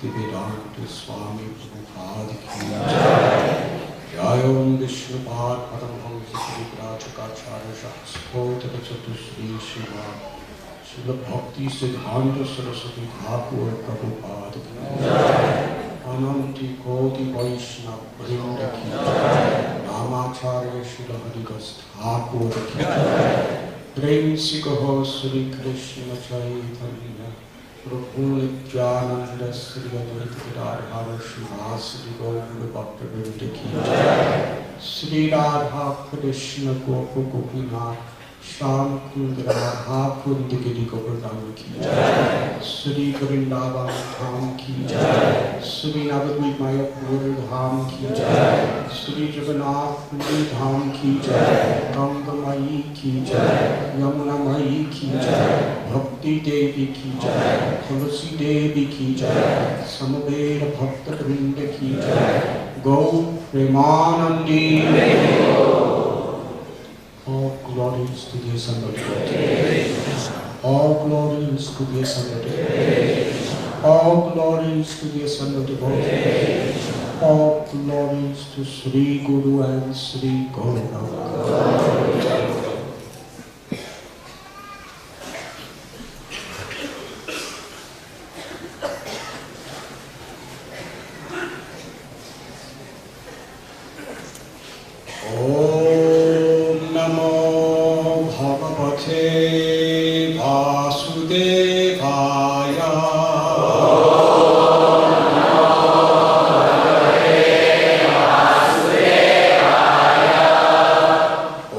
Radhanatha Swami Prabhupada ki jai. Jayom Vishnupad Paramhamsa Sriprachakacharya Shasthota Chatusri Shiva Srila Bhakti Siddhanta Saraswati Thakur Prabhupada ki jai. Ananti Koti Vaishnava Vrinda ki jai. Namacharya Srila Haridas Thakur ki jai. Prem Sikaho Sri Krishna Chaitanya Prabhu Nityananda Sri Advaita Radha Srivasadi Gaura Bhakta Vrinda ki jai. Sri Radha Krishna Gopa Gopinath Shyam Kund Radha Kund Giri Govardhan ki jai. Sri Vrindavan Dham ki jai. Sri Navadvip Mayapur Dham ki jai. Sri Jagannath Puri Dham ki jai. Ganga Mai ki jai. Yamuna Mai ki jai. Bhakti Devi ki jai. Tulsi Devi ki jai. Samaveda Bhakta Vrinda ki jai. Go Premanandi. All glories to the assembled devotees. All glories to the assembled devotees. All glories to the assembled devotees. All glories to Sri Guru and Sri Gauranga. Om Namo Bhagavate Vasudevaya.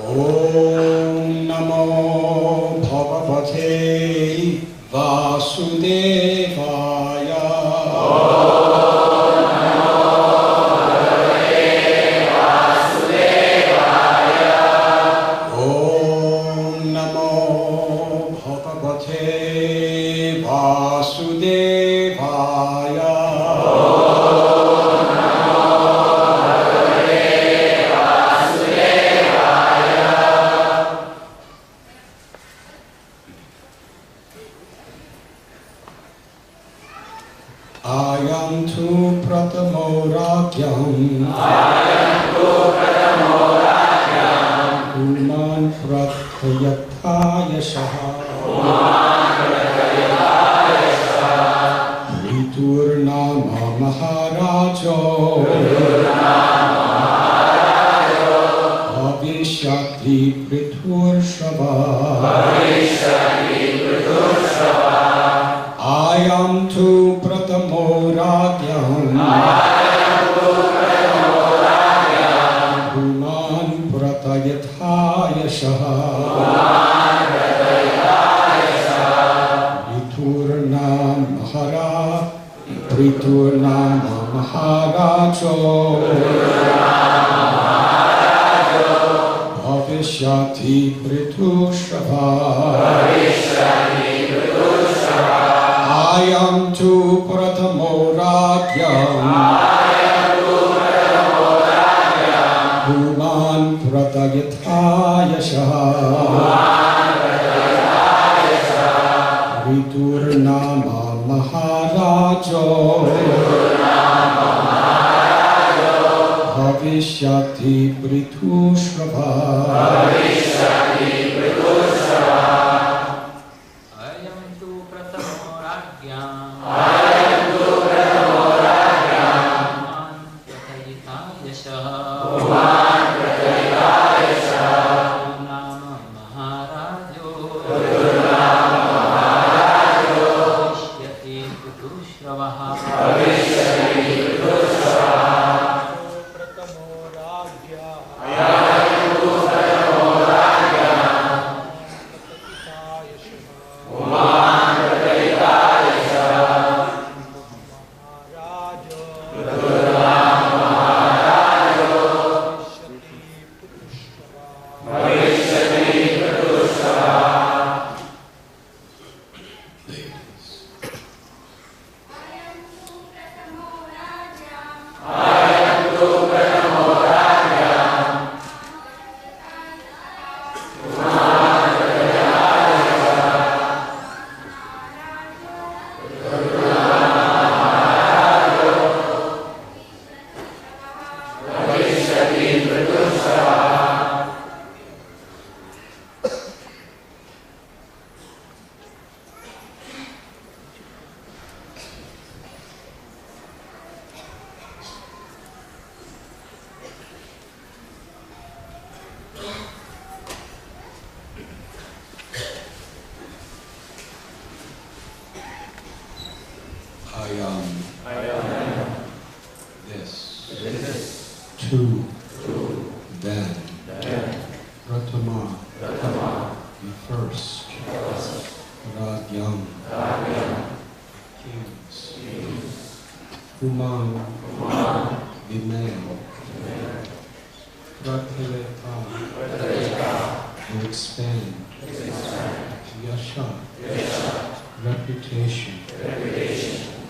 Om Namo Bhagavate Vasudevaya.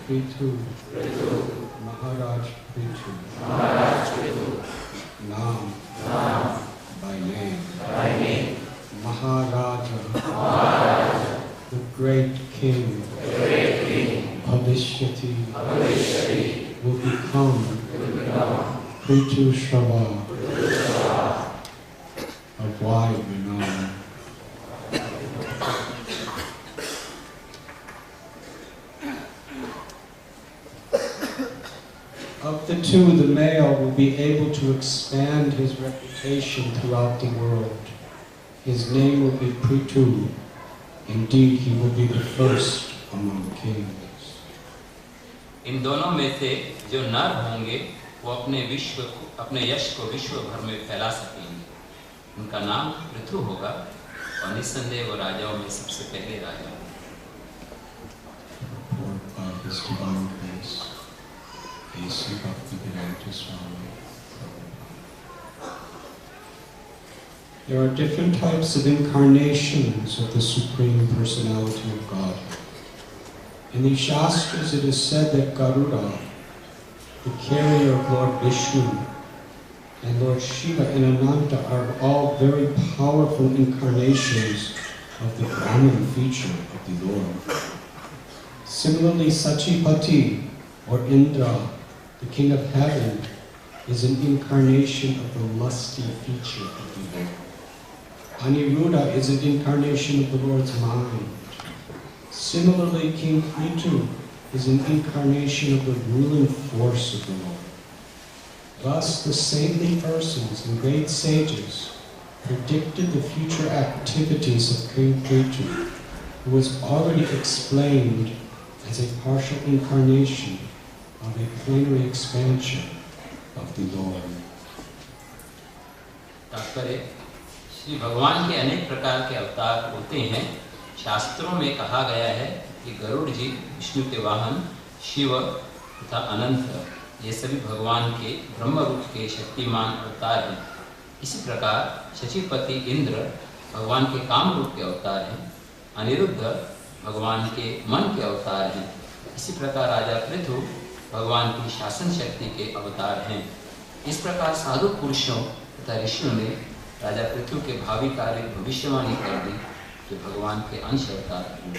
Prithu, Maharaj Prithu, Nam, by name, Maharaja, the great king, Bhavishyati, will become Prithu Shava, of wide renown. Of the Prithu, the male, will be able to expand his reputation throughout the world. His name will be Prithu. Indeed, he will be the first among kings. इन दोनों में से जो नर होंगे वो अपने यश को विश्व भर में फैला सकेंगे। उनका नाम पृथु होगा और निस्संदेह वो राजाओं में सबसे पहले राजा होंगे। There are different types of incarnations of the Supreme Personality of God. In the Shastras it is said that Garuda, the carrier of Lord Vishnu, and Lord Shiva and Ananta are all very powerful incarnations of the Brahman feature of the Lord. Similarly, Chowpatty, or Indra, the king of heaven, is an incarnation of the lusty feature of the Lord. Aniruddha is an incarnation of the Lord's mind. Similarly, King Prithu is an incarnation of the ruling force of the Lord. Thus, the saintly persons and great sages predicted the future activities of King Prithu, who was already explained as a partial incarnation of a plenary expansion of the Lord. तात्पर्य श्री भगवान के अनेक प्रकार के अवतार होते हैं। शास्त्रों में कहा गया है कि गरुड़ जी विष्णु के वाहन, शिव तथा अनंत ये सभी भगवान के ब्रह्म रूप के शक्तिमान अवतार हैं। इसी प्रकार शचीपति इंद्र भगवान के काम रूप के अवतार हैं। अनिरुद्ध भगवान के मन के अवतार हैं। इसी प्रकार राजा पृथु भगवान की शासन शक्ति के अवतार हैं। इस प्रकार साधु पुरुषों तथा ऋषियों ने राजा पृथु के भावी कार्य भविष्यवाणी कर दी जो भगवान के अंश अवतार हैं।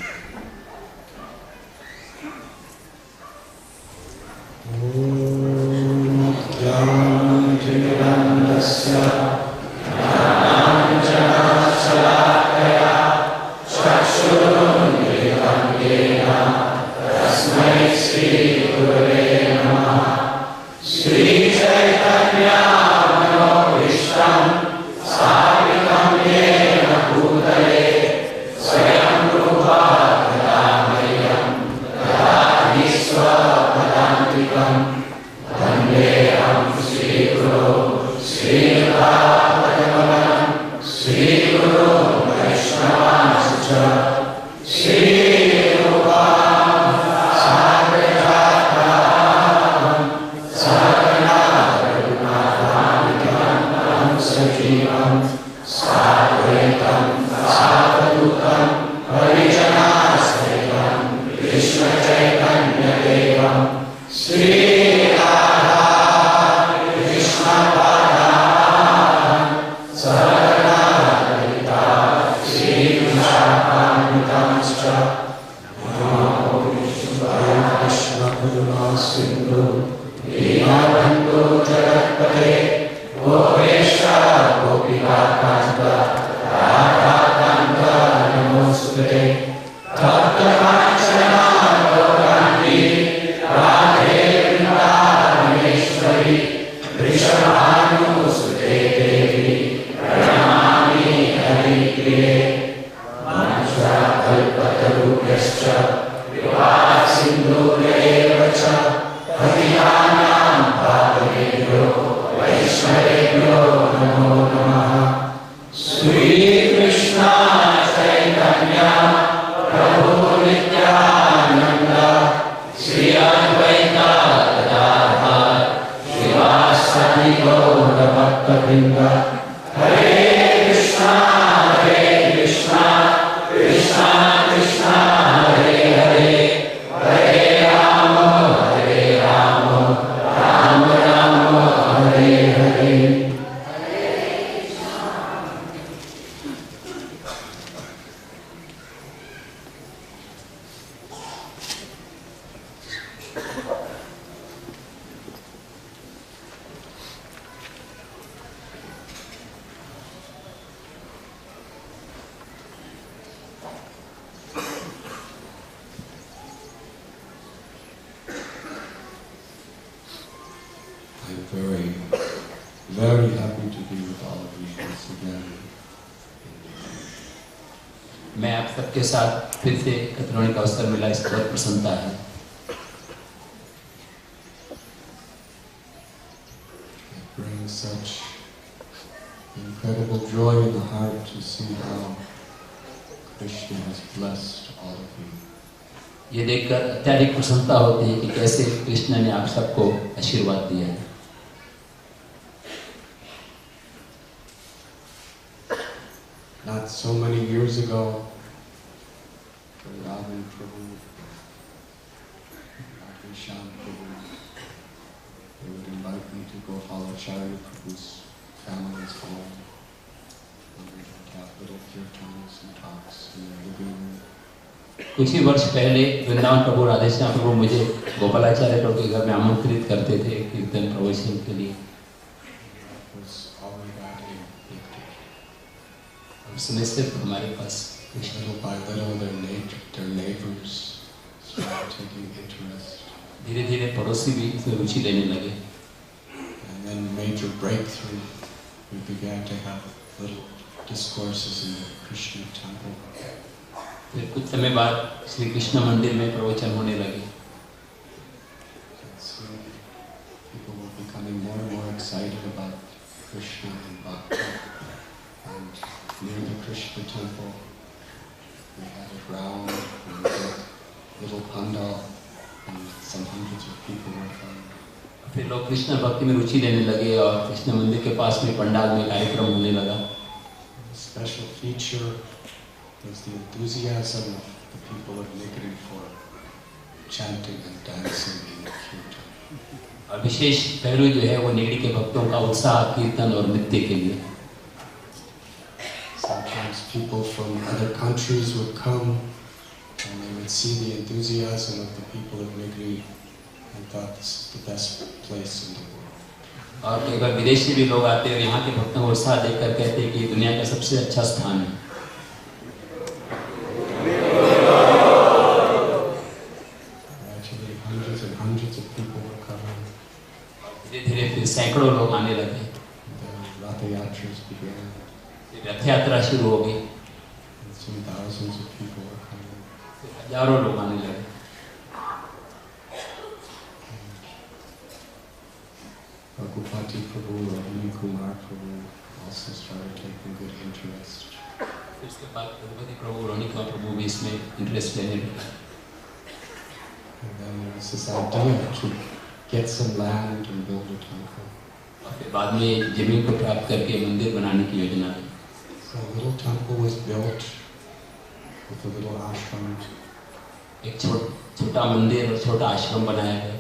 मैं आप सबके साथ फिर से एकत्र होने का अवसर मिला, इस बहुत प्रसन्नता है। It brings such incredible joy in the heart to see how Krishna has blessed all of you. ये देखकर अत्यधिक प्रसन्नता होती है कि कैसे कृष्ण ने आप सबको आशीर्वाद दिया है। Not so many years ago, Vrindavan Prabhu, Radhanatha Prabhu, they would invite me to go follow Charya Prabhu's family's home, and we would have little kirtans and talks in their living room. कुछ ही वर्ष पहले वृंदावन प्रभु राधेश्याम प्रभु मुझे गोपालाचार्य प्रभु के घर में आमंत्रित करते थे कीर्तन प्रवचन के लिए। उसमें सिर्फ हमारे पास little by little their neighbors started taking interest. धीरे धीरे पड़ोसी भी इसमें रुचि लेने लगे। And then major breakthrough, we began to have little discourses in the Krishna temple. फिर कुछ समय बाद श्री कृष्ण मंदिर में प्रवचन होने लगे। So people were becoming more and more excited about Krishna and Bhakti. And near the Krishna temple, we had a ground and we built a little pandal, and some hundreds of people were coming. फिर लोग कृष्ण भक्ति में रुचि लेने लगे और कृष्ण मंदिर के पास में पंडाल में कार्यक्रम होने लगा। A special feature was the enthusiasm of the people of Nigidi for chanting and dancing in the kirtan. और विशेष पहलू जो है वो निगड़ी के भक्तों का उत्साह कीर्तन और नृत्य के लिए। Sometimes people from other countries would come and they would see the enthusiasm of the people of Nigidi and thought this is the best place in the world. और कई बार विदेशी भी लोग आते हैं और यहाँ के भक्तों को उत्साह देखकर कहते हैं कि दुनिया का सबसे अच्छा स्थान है। Actually, hundreds and hundreds of people were coming. धीरे धीरे फिर सैकड़ों लोग आने लगे। The Radha Yatras began. रथ यात्रा शुरू हो गई। And some thousands of people were coming. हजारों लोग आने लगे। Gopinath Prabhu, Rahini Kumar Prabhu also started taking good interest. इसके बाद रघुपति प्रभु रोनी कुमार प्रभु भी इसमें इंटरेस्ट लेने लगे। And then there was this idea to get some land and build a temple. और फिर बाद में जमीन को प्राप्त करके मंदिर बनाने की योजना आई। So a little temple was built with a little ashram. एक छोटा मंदिर और छोटा आश्रम बनाया गया।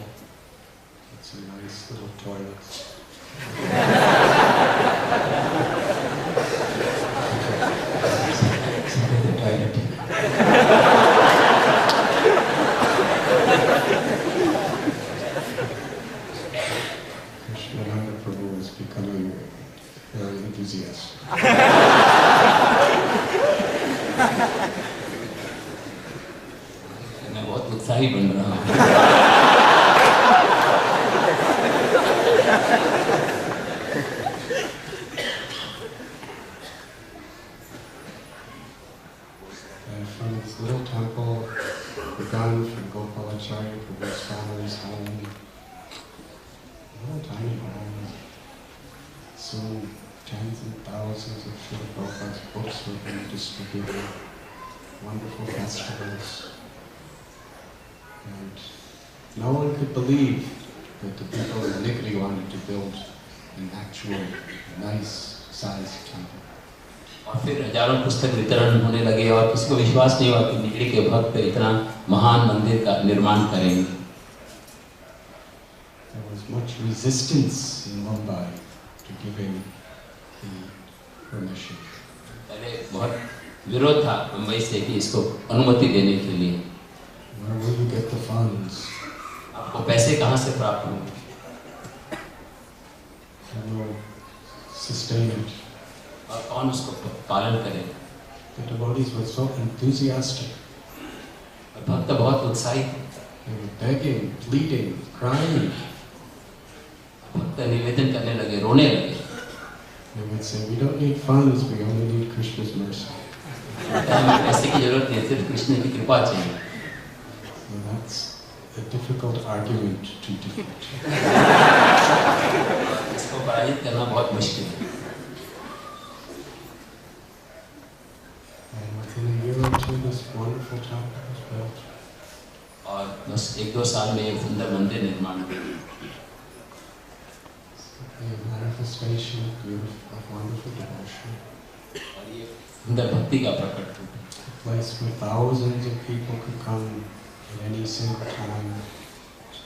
With some nice little toilets. Krishnananda Prabhu was becoming very enthusiastic. मैं बहुत उत्साही बन रहा हूँ। And from this little temple, begun from Gopalacharya Prabhu's family's home, a little tiny home. Soon tens and thousands of Srila Prabhupada's books were being distributed, wonderful festivals. And no one could believe that the people in Nigidi wanted to build an actual nice sized temple. और फिर हजारों पुस्तक वितरण होने लगे और किसी को विश्वास नहीं हुआ कि निगड़ी के भक्त इतना महान मंदिर का निर्माण करेंगे। There was much resistance in Bombay to giving the permission. पहले बहुत विरोध था मुंबई से कि इसको अनुमति देने के लिए। Where will you get the funds? आपको पैसे कहाँ से प्राप्त होंगे? Who will sustain it? और कौन उसको पालन करेगा? The devotees were so enthusiastic. और भक्त बहुत उत्साहित थे। They were begging, pleading, crying. भक्त निवेदन करने लगे, रोने लगे। They would say, "We don't need funds. We only need Krishna's mercy." हमें पैसे की जरूरत नहीं, सिर्फ कृष्ण की कृपा चाहिए। So that's a difficult argument to defeat. इसको पराजित करना बहुत मुश्किल है। And within a year or two, this wonderful temple was built. और बस 1-2 साल में एक सुंदर मंदिर निर्माण हुआ। A manifestation of wonderful devotion. और ये सुंदर भक्ति का प्रकट हुआ। A place where thousands of people could come at any single time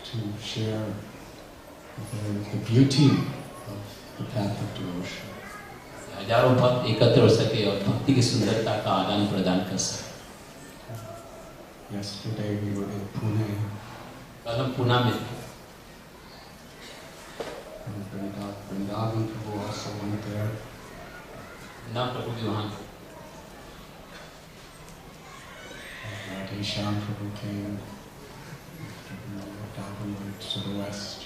to share the beauty of the path of devotion. हजारों भक्त एकत्र हो सके और भक्ति की सुंदरता का आदान प्रदान कर सके। Yesterday we were in Pune. कल हम पुणे में थे। And Vrindavan Prabhu also went there. Vrindavan प्रभु भी वहाँ थे। Radhesham Prabhu came. Vrindavan went to the west.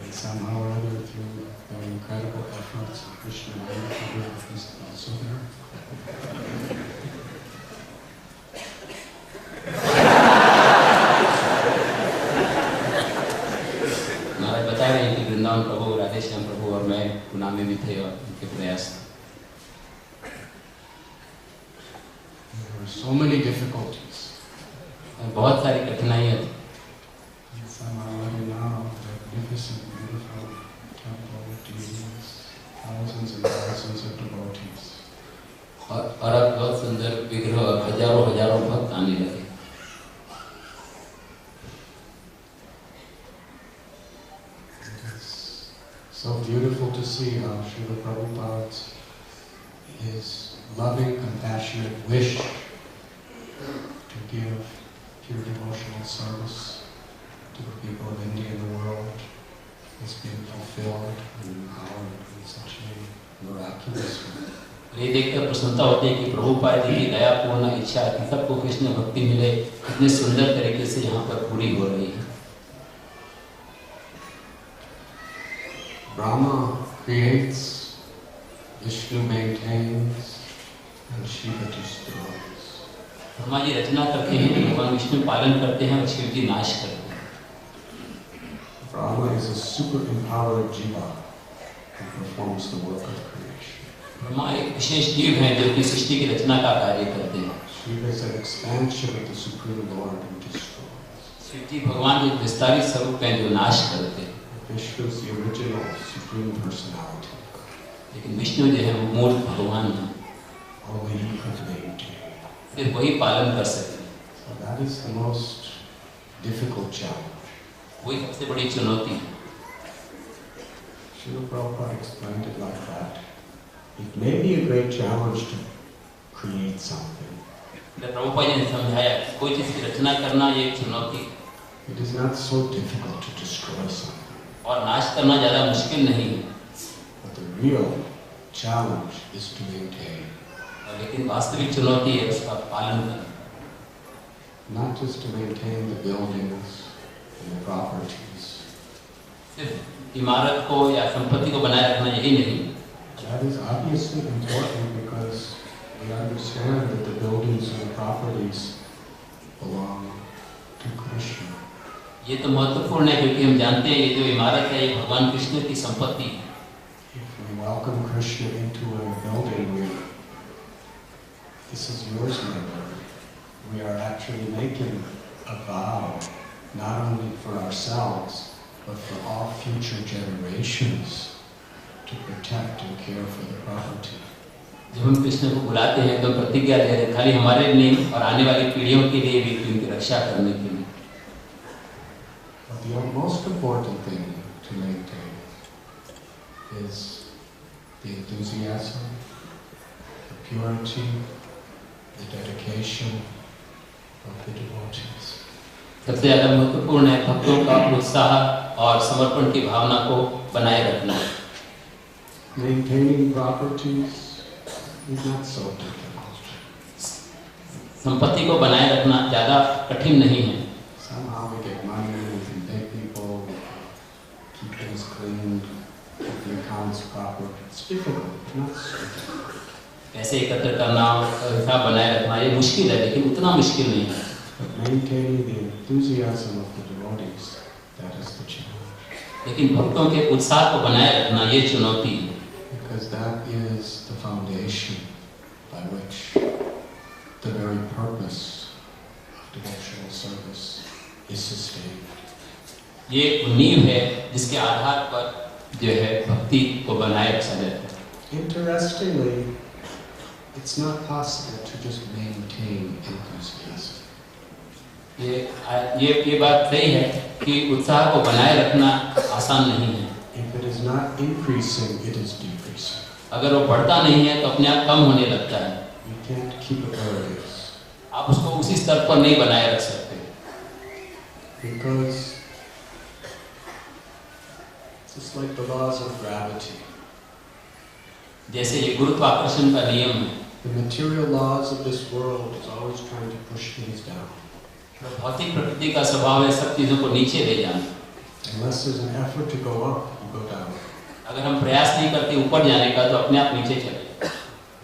And somehow or other, through the incredible efforts of Krishna Prabhu, is also there. महाराज बता रहे हैं कि वृंदावन प्रभु, राधेश्याम प्रभु और मैं पुणे में भी थे और उनके प्रयास। There were so many difficulties. बहुत सारी कठिनाइयाँ थी। And somehow or other now, magnificent, beautiful temple, devotees, thousands and thousands of devotees. और अब बहुत सुंदर विग्रह और हजारों भक्त आने लगे। So beautiful to see how Srila Prabhupada, his loving, compassionate wish to give pure devotional service to the people of India and the world is being fulfilled and empowered in such a miraculous way. ये देखकर प्रसन्नता होती है कि प्रभुपाद जी की दयापूर्ण इच्छा कि सबको कृष्ण भक्ति मिले, इतने सुंदर तरीके से यहाँ पर पूरी हो रही है। Brahma creates, Vishnu maintains, and Shiva destroys. Brahma ji रचना करते हैं, भगवान विष्णु पालन करते हैं और शिव जी नाश करते हैं। Brahma is a super empowered jiva who performs the work of creation. Brahma एक विशेष जीव हैं जो कि सृष्टि की रचना का कार्य करते हैं। Shiva is an expansion of the Supreme Lord who destroys. Shiv जी भगवान के विस्तारित स्वरूप हैं जो नाश करते हैं। Vishnu is the original Supreme Personality. लेकिन विष्णु जो है वो मूल भगवान हैं। Only He could maintain. सिर्फ वही पालन कर सकते हैं। So that is the most difficult challenge. वही सबसे बड़ी चुनौती है। Srila Prabhupada explained it like that. It may be a great challenge to create something. Prabhupada ji ने समझाया कोई चीज की रचना करना ये एक चुनौती। It is not so difficult to destroy something. और नाश करना ज्यादा मुश्किल नहीं है। But the real challenge is to maintain. लेकिन वास्तविक चुनौती है उसका पालन करना। Not just to maintain the buildings and the properties. सिर्फ इमारत को या संपत्ति को बनाए रखना यही नहीं। That is obviously important because we understand that the buildings and the properties belong to Krishna. ये तो महत्वपूर्ण है क्योंकि हम जानते हैं ये जो इमारत है ये भगवान कृष्ण की संपत्ति है। If we welcome Krishna into a building, this is yours, my Lord. We are actually making a vow, not only for ourselves, but for all future generations, to protect and care for the property. जब हम कृष्ण को बुलाते हैं तो प्रतिज्ञा ले रहे हैं खाली हमारे लिए और आने वाली पीढ़ियों के लिए भी उनकी रक्षा करने के लिए। But the most important thing to maintain is the enthusiasm, the purity, the dedication of the devotees. सबसे ज्यादा महत्वपूर्ण है भक्तों का उत्साह और समर्पण की भावना को बनाए रखना। Maintaining properties is not so difficult. संपत्ति को बनाए रखना ज्यादा कठिन नहीं है। Somehow we get money, we can pay people, keep things clean, keep the accounts proper. It's difficult, but not so difficult. पैसे एकत्र करना और हिसाब बनाए रखना ये मुश्किल है, लेकिन उतना मुश्किल नहीं है। But maintaining the enthusiasm of the devotees, that is the challenge. लेकिन भक्तों के उत्साह को बनाए रखना ये चुनौती है। Because that is the foundation by which the very purpose of devotional service is sustained. ये नींव है जिसके आधार पर जो है भक्ति को बनाए रखा जाता है। Interestingly, it's not possible to just maintain enthusiasm. ये बात सही है कि उत्साह को बनाए रखना आसान नहीं है। If it is not increasing, it is decreasing. अगर वो बढ़ता नहीं है तो अपने आप कम होने लगता है। You can't keep it where it is. आप उसको उसी स्तर पर नहीं बनाए रख सकते। Because it's like the laws of gravity. जैसे ये गुरुत्वाकर्षण का नियम है। The material laws of this world is always trying to push things down. भौतिक प्रकृति का स्वभाव है सब चीजों को नीचे ले जाना। Unless there's an effort to go up, you go down. अगर हम प्रयास नहीं करते ऊपर जाने का तो अपने आप नीचे चले।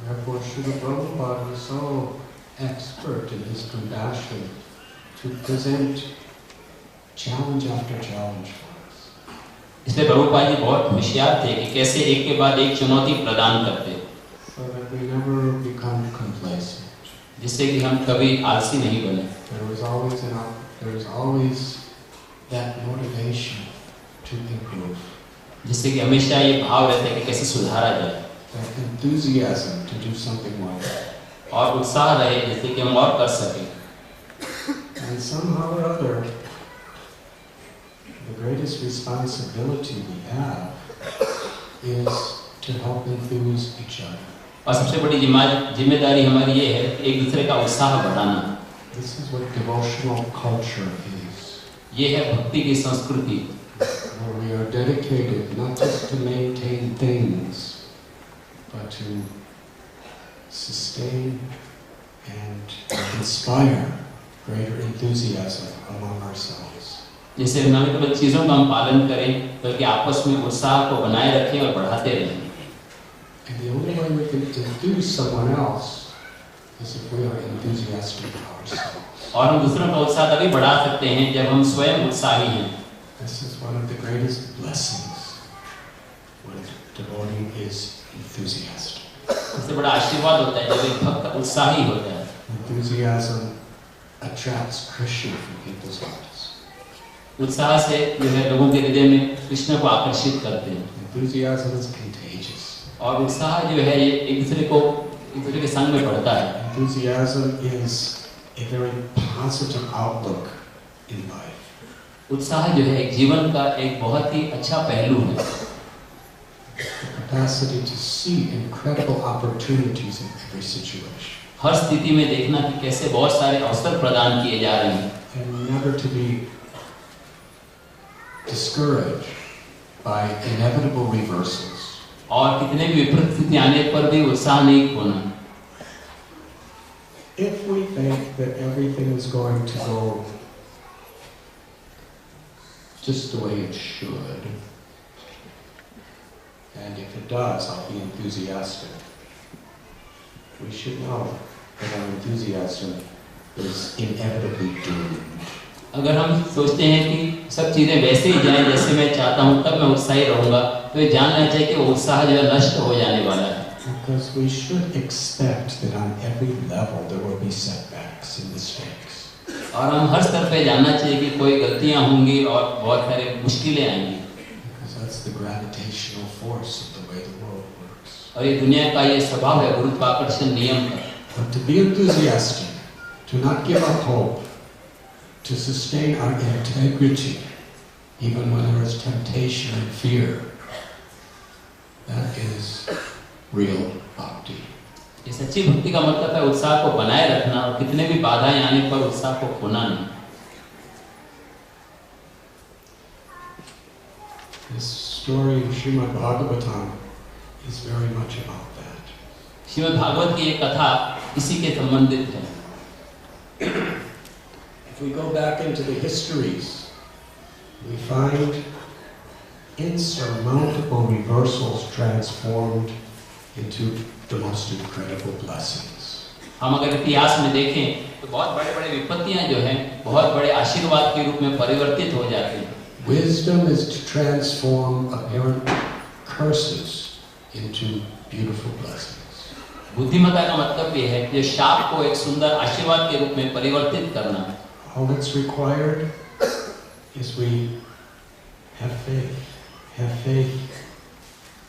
Therefore, Srila Prabhupada was so expert in his compassion to present challenge after challenge for us. इसलिए प्रभुपाद जी बहुत होशियार थे कि कैसे एक के बाद एक चुनौती प्रदान करते, so that we never become complacent. जिससे कि हम कभी आलसी नहीं बने। There is always that motivation to improve. जिससे कि हमेशा ये भाव रहता है कि कैसे सुधारा जाए। That enthusiasm to do something more. और उत्साह रहे जिससे कि हम और कर सकें। And somehow or other, the greatest responsibility we have is to help enthuse each other. और सबसे बड़ी जिम्मेदारी हमारी ये है कि एक दूसरे का उत्साह बढ़ाना। This is what devotional culture is. ये है भक्ति की संस्कृति। Where we are dedicated not just to maintain things, but to sustain and inspire greater enthusiasm among ourselves. जैसे न केवल चीजों का हम पालन करें बल्कि आपस में उत्साह को बनाए रखें और बढ़ाते रहें। And the only way we can enthuse someone else is if we are enthusiastic ourselves. और हम दूसरों का उत्साह तभी बढ़ा सकते हैं जब हम स्वयं उत्साही हैं। This is one of the greatest blessings when a devotee is enthusiastic. सबसे बड़ा आशीर्वाद होता है जब एक भक्त उत्साही होता है। Enthusiasm attracts Krishna from people's hearts. उत्साह से जो है लोगों के हृदय में कृष्ण को आकर्षित करते हैं। Enthusiasm is contagious. और उत्साह जो है ये एक दूसरे के संग में बढ़ता है। Enthusiasm is a very positive outlook in life. उत्साह जो है एक जीवन का एक बहुत ही अच्छा पहलू है। The capacity to see incredible opportunities in every situation. हर स्थिति में देखना कि कैसे बहुत सारे अवसर प्रदान किए जा रहे हैं। And never to be discouraged by inevitable reversals. और कितने भी विपरीत स्थिति आने पर भी उत्साह नहीं खोना। If we think that everything is going to go just the way it should, and if it does, I'll be enthusiastic. We should know that our enthusiasm is inevitably doomed. अगर हम सोचते हैं कि सब चीजें वैसे ही जाएं जैसे मैं चाहता हूं तब मैं उत्साही रहूंगा, तो ये जानना चाहिए कि वो उत्साह जो है नष्ट हो जाने वाला है। Because we should expect that on every level there will be setbacks and mistakes. और हम हर स्तर पे जानना चाहिए कि कोई गलतियां होंगी और बहुत सारे मुश्किलें आएंगी। Because that's the gravitational force of the way the world works. और ये दुनिया का ये स्वभाव है गुरुत्वाकर्षण नियम का। But to be enthusiastic, to not give up hope, to sustain our integrity, even when there is temptation and fear, that is real bhakti. ये सच्ची भक्ति का मतलब है उत्साह को बनाए रखना और कितने भी बाधाएं आने पर उत्साह को खोना नहीं। This story of Srimad Bhagavatam is very much about that. Shrimad Bhagavat की ये कथा इसी के संबंधित है। If we go back into the histories, we find insurmountable reversals transformed into the most incredible blessings. हम अगर इतिहास में देखें तो बहुत बड़े-बड़े विपत्तियां जो हैं बहुत बड़े आशीर्वाद के रूप में परिवर्तित हो जाती हैं. Wisdom is to transform apparent curses into beautiful blessings. बुद्धिमत्ता का मतलब ये है कि शाप को एक सुंदर आशीर्वाद के रूप में परिवर्तित करना. All that's required is we have faith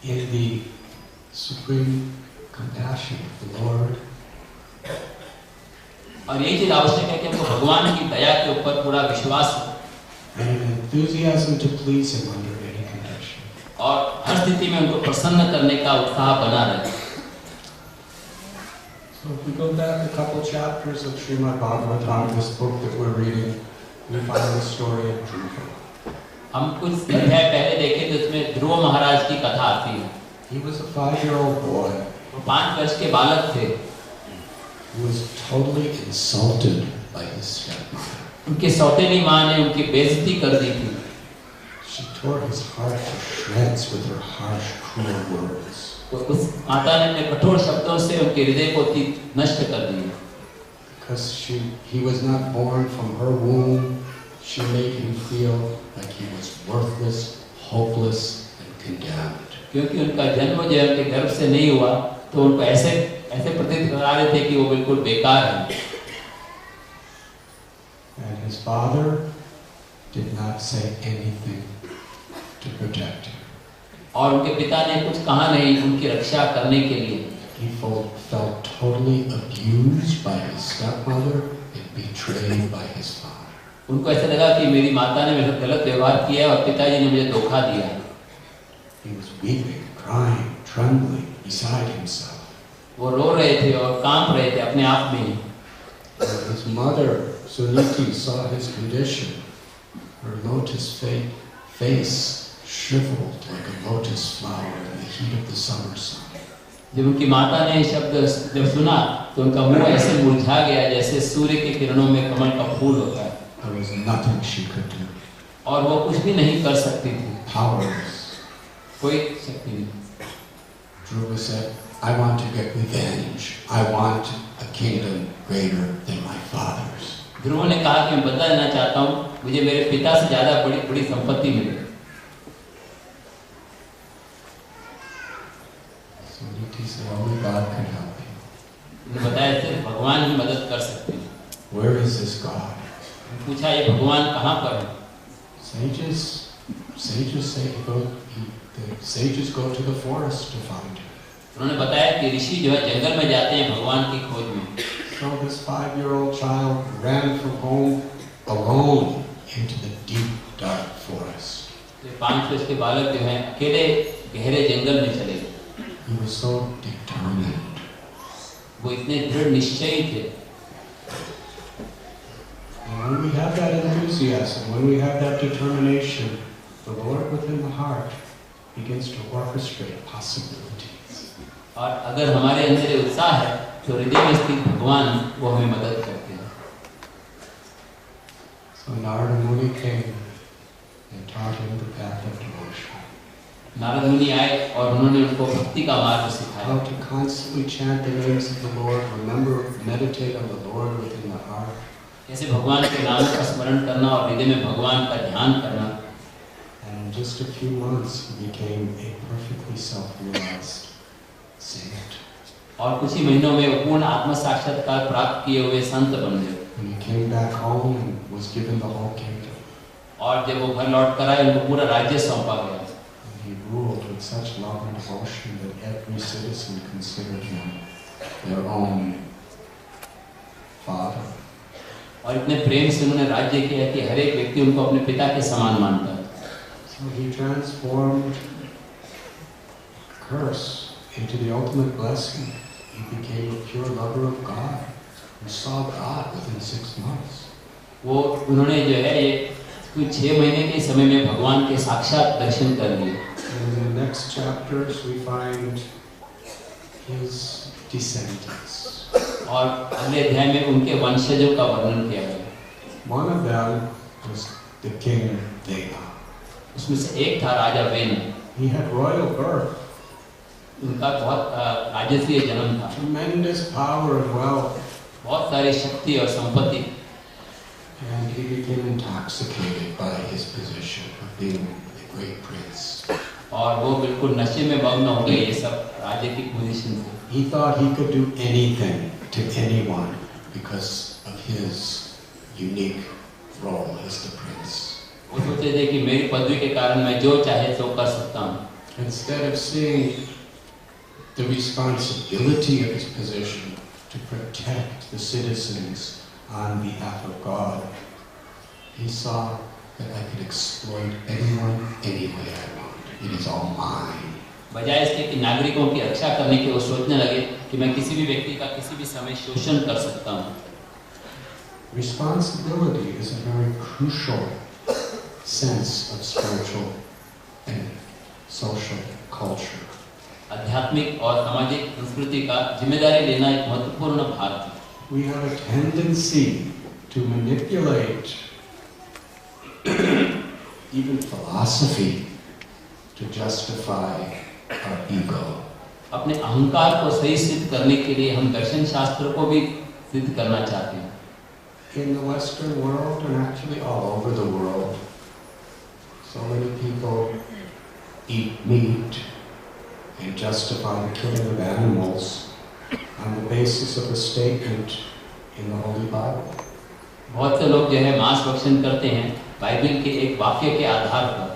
in the supreme compassion of the Lord. और ये चीज आवश्यक है कि हमको भगवान की दया के ऊपर पूरा विश्वास हो And an enthusiasm to please Him under any condition. और हर स्थिति में उनको प्रसन्न करने का उत्साह बना रहे. So if we go back a couple chapters of Srimad Bhagavatam, this book that we're reading, we find the story of Dhruva. हम कुछ अध्याय पहले देखें तो इसमें ध्रुव महाराज की कथा आती है. He was a 5-year-old boy. वो 5 वर्ष के बालक थे. He was totally insulted by his stepmother. उनके सौतेली माँ ने उनकी बेइज्जती कर दी थी. She tore his heart to shreds with her harsh, cruel words. उस माता ने अपने कठोर शब्दों से उनके हृदय को नष्ट कर दिया. Because he was not born from her womb, she made him feel like he was worthless, hopeless, and condemned. क्योंकि उनका जन्म जो उनके गर्भ से नहीं हुआ तो उनको ऐसे प्रतीत करा रहे थे कि वो बिल्कुल बेकार हैं. And his father did not say anything to protect him. और उनके पिता ने कुछ कहा नहीं उनकी रक्षा करने के लिए. He felt totally abused by his stepmother and betrayed by his father. उनको ऐसा लगा कि मेरी माता ने मेरे साथ गलत व्यवहार किया और पिताजी ने मुझे धोखा दिया. He was weeping, crying, trembling, beside himself. वो रो रहे थे और कांप रहे थे अपने आप में. His mother, Suniti, saw his condition. Her lotus face shriveled like a lotus flower in the heat of the summer sun. जब उनकी माता ने शब्द जब सुना तो उनका मुंह ऐसे मुरझा गया जैसे सूर्य की किरणों में कमल का फूल होता है. There was nothing she could do. और वो कुछ भी नहीं कर सकती थी. Powerless. कोई शक्ति नहीं. Dhruva said, I want to get revenge. I want a kingdom greater than my father's. ध्रुव ने कहा कि मैं बदला लेना चाहता हूँ, मुझे मेरे पिता से ज़्यादा बड़ी संपत्ति मिले. So Niti said, only God can help you. उन्होंने बताया सिर्फ भगवान ही मदद कर सकते हैं. Where is this God? पूछा ये भगवान कहाँ पर है? Sages say the sages go to the forest to find him. उन्होंने बताया कि ऋषि जो है जंगल में जाते हैं भगवान की खोज में. So this 5-year-old child ran from home alone into the deep, dark forest. ये 5 वर्ष के बालक जो हैं अकेले गहरे जंगल में चले गए. He was so determined. वो इतने दृढ़ निश्चयी थे. And when we have that enthusiasm, when we have that determination, the Lord within the heart begins to orchestrate possibilities. और अगर हमारे अंदर ये उत्साह है तो हृदय में स्थित भगवान वो हमें मदद करते हैं. So Narada Muni came and taught him the path of devotion. Narad मुनि आए और उन्होंने उनको भक्ति का मार्ग सिखाया. How to constantly chant the names of the Lord, remember, meditate on the Lord within the heart. कैसे भगवान के नाम का स्मरण करना और हृदय में भगवान का ध्यान करना. And in just a few months, he became a perfectly self-realized saint. और कुछ ही महीनों में वो पूर्ण आत्म साक्षात्कार प्राप्त किए हुए संत बन गए. When he came back home and was given the whole kingdom. और जब वो घर लौट कर आए उनको पूरा राज्य सौंपा गया. And he ruled with such love and devotion that every citizen considered him their own father. और इतने प्रेम से उन्होंने राज्य किया कि हर एक व्यक्ति उनको अपने पिता के समान मानता है. So he transformed curse into the ultimate blessing. He became a pure lover of God who saw God within 6 months. वो उन्होंने जो है ये कुछ 6 महीने के समय में भगवान के साक्षात दर्शन कर लिए. In the next chapters we find his descendants. और अगले अध्याय में उनके वंशजों का वर्णन किया गया. One of them was the king Vena. उसमें से एक था राजा when. He had royal birth. उनका बहुत राजसीय जन्म था, tremendous power and wealth. बहुत सारी शक्ति और संपत्ति, And he became intoxicated by his position of being the great prince. और वो बिल्कुल नशे में मग्न हो गए ये सब राज्य की पोजीशन से। He thought he could do anything to anyone because of his unique role as the prince. वो सोचते थे कि मेरी पदवी के कारण मैं जो चाहे तो कर सकता हूँ। Instead of seeing the responsibility of his position to protect the citizens on behalf of God, he saw that I could exploit anyone, any way I want. It is all mine. बजाय इसके कि नागरिकों की रक्षा करने के वो सोचने लगे कि मैं किसी भी व्यक्ति का किसी भी समय शोषण कर सकता हूँ। Responsibility is a very crucial sense of spiritual and social culture. आध्यात्मिक और सामाजिक संस्कृति का जिम्मेदारी लेना एक महत्वपूर्ण भाग है। We have a tendency to manipulate even philosophy to justify our ego. अपने अहंकार को सही सिद्ध करने के लिए हम दर्शन शास्त्र को भी सिद्ध करना चाहते हैं। In the Western world and actually all over the world, so many people eat meat and justify the killing of animals on the basis of a statement in the Holy Bible. बहुत से लोग जो है मांस भक्षण करते हैं Bible के एक वाक्य के आधार पर।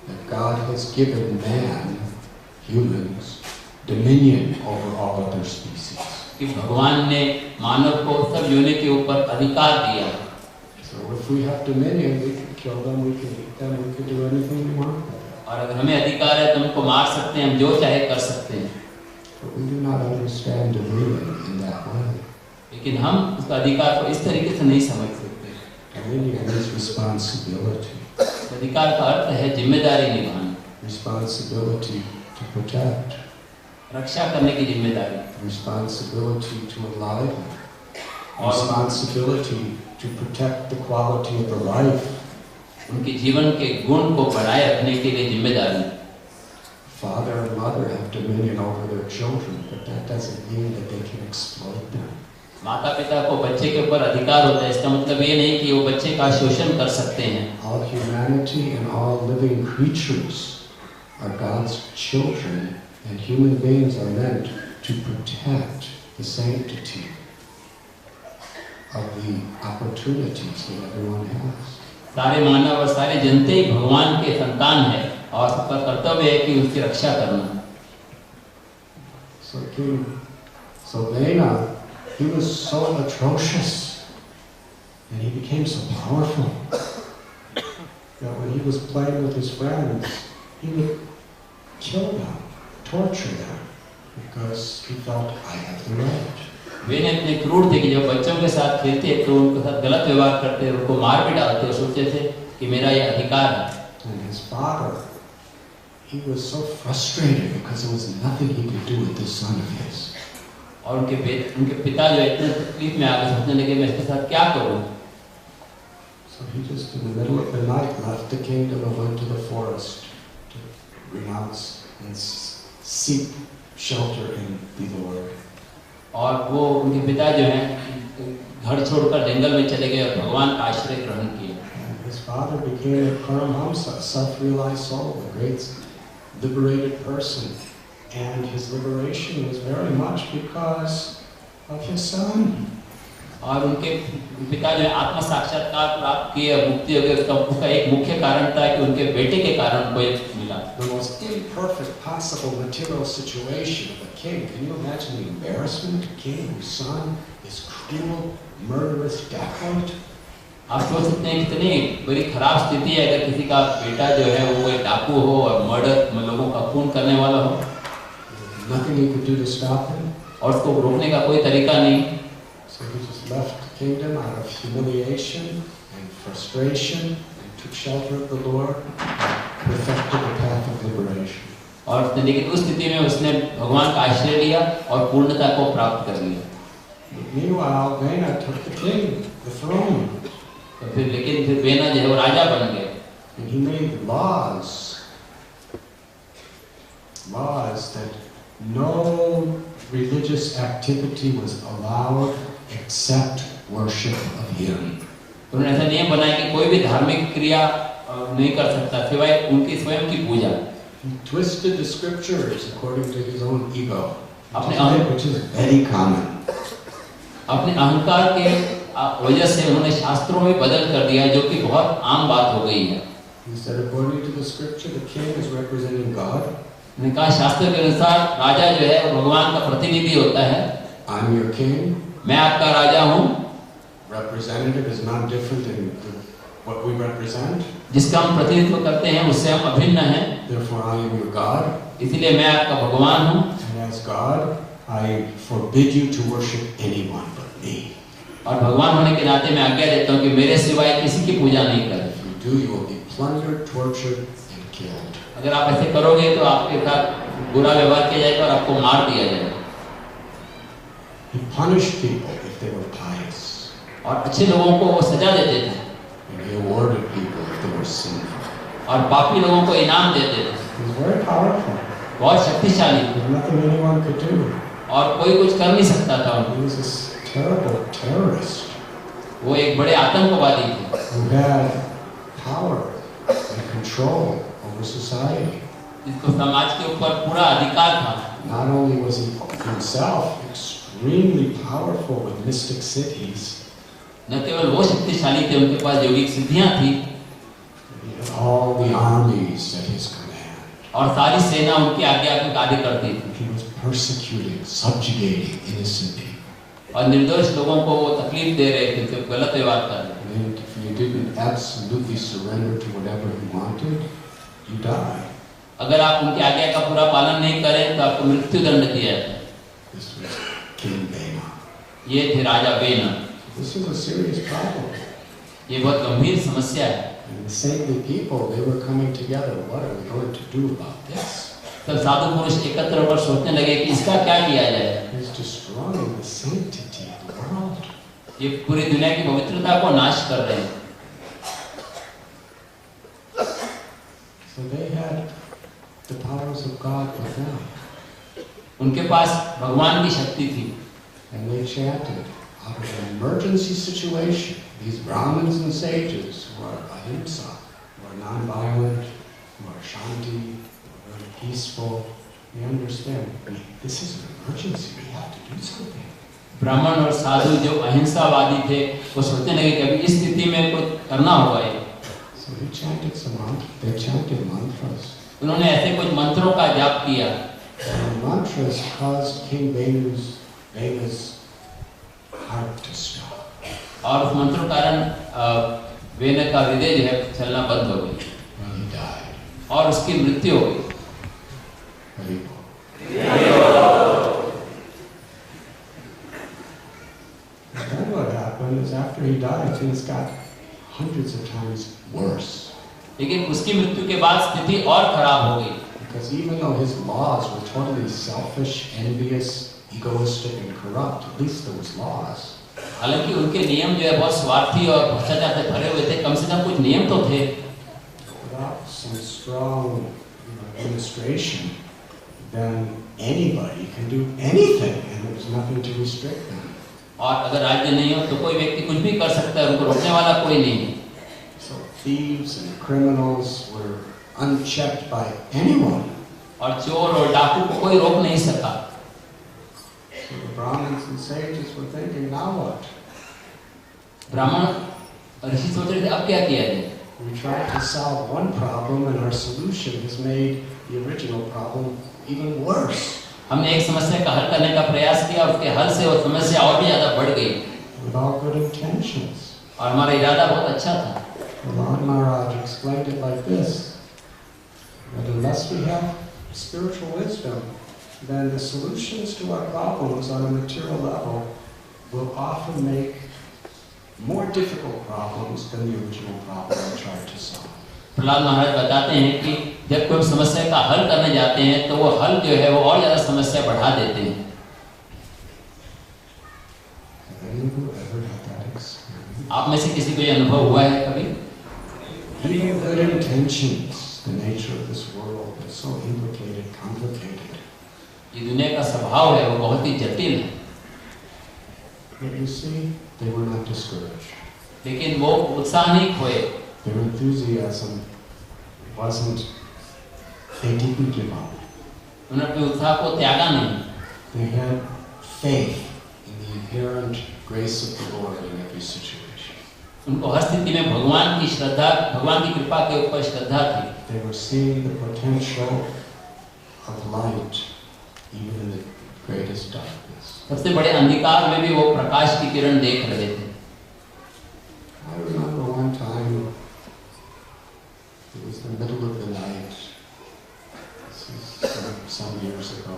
That God has given man, humans, dominion over all other species. कि भगवान ने मानव को सब योनि के ऊपर अधिकार दिया। So if we have dominion, we can kill them, we can eat them, we can do anything we want. और अगर हमें अधिकार है तो उनको मार सकते हैं, हम जो चाहे कर सकते हैं। But we do not understand dominion in that way. लेकिन हम उसका अधिकार को इस तरीके से नहीं समझ सकते। Dominion is responsibility. अधिकार का अर्थ है जिम्मेदारी निभाना, Responsibility to protect. रक्षा करने की जिम्मेदारी, Responsibility to enliven. Responsibility to protect the quality of the life. उनके जीवन के गुण को बनाए रखने के लिए जिम्मेदारी। Father and mother have dominion over their children, but that doesn't mean that they can exploit them. माता पिता को बच्चे के ऊपर अधिकार होता है, इसका मतलब ये नहीं कि वो बच्चे का शोषण कर सकते हैं। All humanity and all living creatures are God's children, and human beings are meant to protect the sanctity of the opportunities that everyone has. सारे मानव और सारे जनते ही भगवान के संतान हैं और सबका कर्तव्य है कि उसकी रक्षा करना। So King Sylvana, he was so atrocious, and he became so powerful that when he was playing with his friends, he would kill them, torture them, because he felt, I have the right. वे ने इतने क्रूर थे कि जब बच्चों के साथ खेलते तो उनके साथ गलत व्यवहार करते, उनको मार भी डालते और सोचते थे कि मेरा ये अधिकार है। And his father, he was so frustrated because there was nothing he could do with this son of his. और उनके पिता जो इतने तकलीफ में आगे सोचने लगे मैं इसके साथ क्या करूं? So he just in the middle of the night left the kingdom and went to the forest to renounce and seek shelter in the Lord. और वो उनके पिता जो हैं घर छोड़कर जंगल में चले गए और भगवान का आश्रय ग्रहण किया। His father became a Paramhamsa, self-realized soul, a great liberated person, and his liberation was very much because of his son. और उनके पिता जो है आत्म साक्षात्कार प्राप्त किए और मुक्ति हो गई, उसका एक मुख्य कारण था कि उनके बेटे के कारण उनको ये मिला। The most imperfect possible material situation of a king. Can you imagine the embarrassment of a king whose son is cruel, murderous, dacoit? आप सोच सकते हैं कितनी बड़ी खराब स्थिति है अगर किसी का बेटा जो है वो कोई डाकू हो और मर्डर लोगों का खून करने वाला हो। Nothing he could do to stop him. और उसको रोकने का कोई तरीका नहीं। So he just left the kingdom out of humiliation and frustration and took shelter of the Lord and perfected the path of liberation. और लेकिन उस स्थिति में उसने भगवान का आश्रय लिया और पूर्णता को प्राप्त कर लिया। Meanwhile, Vena took the king, the throne. तो फिर वेना जो है वो राजा बन गए। And he made laws laws that no religious activity was allowed except worship of him. उन्होंने ऐसा नियम बनाया कि कोई भी धार्मिक क्रिया नहीं कर सकता सिवाय उनकी स्वयं की पूजा। He twisted the scriptures according to his own ego, which is very common. अपने अहंकार के वजह से उन्होंने शास्त्रों में बदल कर दिया जो कि बहुत आम बात हो गई है। He said according to the scripture the king is representing God. उन्होंने कहा शास्त्र के अनुसार राजा जो है वो भगवान का प्रतिनिधि होता है। I'm your king. मैं आपका राजा हूँ। Representative is not different than what we represent. जिसका हम प्रतिनिधित्व करते हैं उससे हम अभिन्न हैं। Therefore I am your God. इसलिए मैं आपका भगवान हूँ। And as God, I forbid you to worship anyone but me. और भगवान होने के नाते मैं आज्ञा देता हूँ कि मेरे सिवाय किसी की पूजा नहीं करें। If you do, you will be plundered, tortured, and killed. अगर आप ऐसे करोगे तो आपके साथ बुरा व्यवहार किया जाएगा और आपको मार दिया जाएगा। He punished people if they were pious. और अच्छे लोगों को वो सजा देते थे। And he awarded people if they were sinful. और पापी लोगों को इनाम देते थे। He was very powerful. बहुत शक्तिशाली थे। There's nothing anyone could do. और कोई कुछ कर नहीं सकता था। He was a terrible terrorist. वो एक बड़े आतंकवादी थे। Who had power and control over society. जिसको समाज के ऊपर पूरा अधिकार था। Not only was he himself extremely powerful with mystic siddhis. न केवल वो शक्तिशाली थे, उनके पास योगिक सिद्धियां थी। He had all the armies at his command. और सारी सेना उनकी आज्ञा पे कार्य करती थी। He was persecuting, subjugating innocent people. और निर्दोष लोगों को वो तकलीफ दे रहे थे, उनसे गलत व्यवहार कर रहे थे। And if you didn't absolutely surrender to whatever he wanted, you die. अगर आप उनकी आज्ञा का पूरा पालन नहीं करें तो आपको मृत्यु दंड दिया जाता है। This was King Bema. ये थे राजा बेना। This is a serious problem. ये बहुत गंभीर समस्या है। And the saintly people, they were coming together. What are we going to do about this? तब साधु पुरुष एकत्र होकर सोचने लगे कि इसका क्या किया जाए। He's destroying the sanctity of the world. ये पूरी दुनिया की पवित्रता को नाश कर रहे हैं। So they had the powers of God with them. उनके पास भगवान की शक्ति थी। And they chanted out of an emergency situation. These Brahmins and sages who are ahimsa, who are non-violent, who are shanti, who are very peaceful, they understand, this is an emergency, we have to do something. ब्राह्मण और साधु जो अहिंसावादी थे वो सोचने लगे कि अभी इस स्थिति में कुछ करना होगा। So they chanted some mantras. They chanted mantras. उन्होंने ऐसे कुछ मंत्रों का जाप किया। And the mantras caused King Bena's heart to stop. और उस मंत्र के कारण वेना का हृदय जो है चलना बंद हो गई। And he died. और उसकी मृत्यु हो गई। And then what happened is after he died, things got hundreds of times worse. लेकिन उसकी मृत्यु के बाद स्थिति और खराब हो गई। Because even though his laws were totally selfish, envious, egoistic, and corrupt, at least there was laws. हालांकि उनके नियम जो है बहुत स्वार्थी और भ्रष्टाचार से भरे हुए थे, कम से कम कुछ नियम तो थे। Without some strong administration, then anybody can do anything, and there's nothing to restrict them. और अगर राज्य नहीं हो तो कोई व्यक्ति कुछ भी कर सकता है, उनको रोकने वाला कोई नहीं। So thieves and criminals were unchecked by anyone. और चोर और डाकू को कोई रोक नहीं सका। So the Brahmins and sages were thinking, now what? ब्राह्मण ऋषि सोच रहे थे अब क्या किया जाए। We tried to solve one problem, and our solution has made the original problem even worse. हमने एक समस्या का हल करने का प्रयास किया, उसके हल से वो समस्या और भी ज्यादा बढ़ गई। With all good intentions. और हमारा इरादा बहुत अच्छा था। The Lord Maharaj explained it like this: that unless we have spiritual wisdom, then the solutions to our problems on a material level will often make more difficult problems than the original problem we tried to solve. Prahlad महाराज बताते हैं कि जब कोई समस्या का हल करने जाते हैं तो वो हल जो है वो और ज्यादा समस्या बढ़ा देते हैं। आप में से किसी को ये अनुभव हुआ है कभी? Having good intentions the nature of this world is so implicated, complicated. ये दुनिया का स्वभाव है वो बहुत ही जटिल है. But you see, they were not discouraged. लेकिन वो उत्साह नहीं खोए. Their enthusiasm wasn't, they didn't give up. उन्होंने अपने उत्साह को त्यागा नहीं. They had faith in the inherent grace of the Lord in every situation. उनको हर स्थिति में भगवान की श्रद्धा, भगवान की कृपा के ऊपर श्रद्धा थी. They were seeing the potential of light even in the greatest darkness. सबसे बड़े अंधकार में भी वो प्रकाश की किरण देख रहे थे. I remember one time, it was the middle of the night, this is some years ago,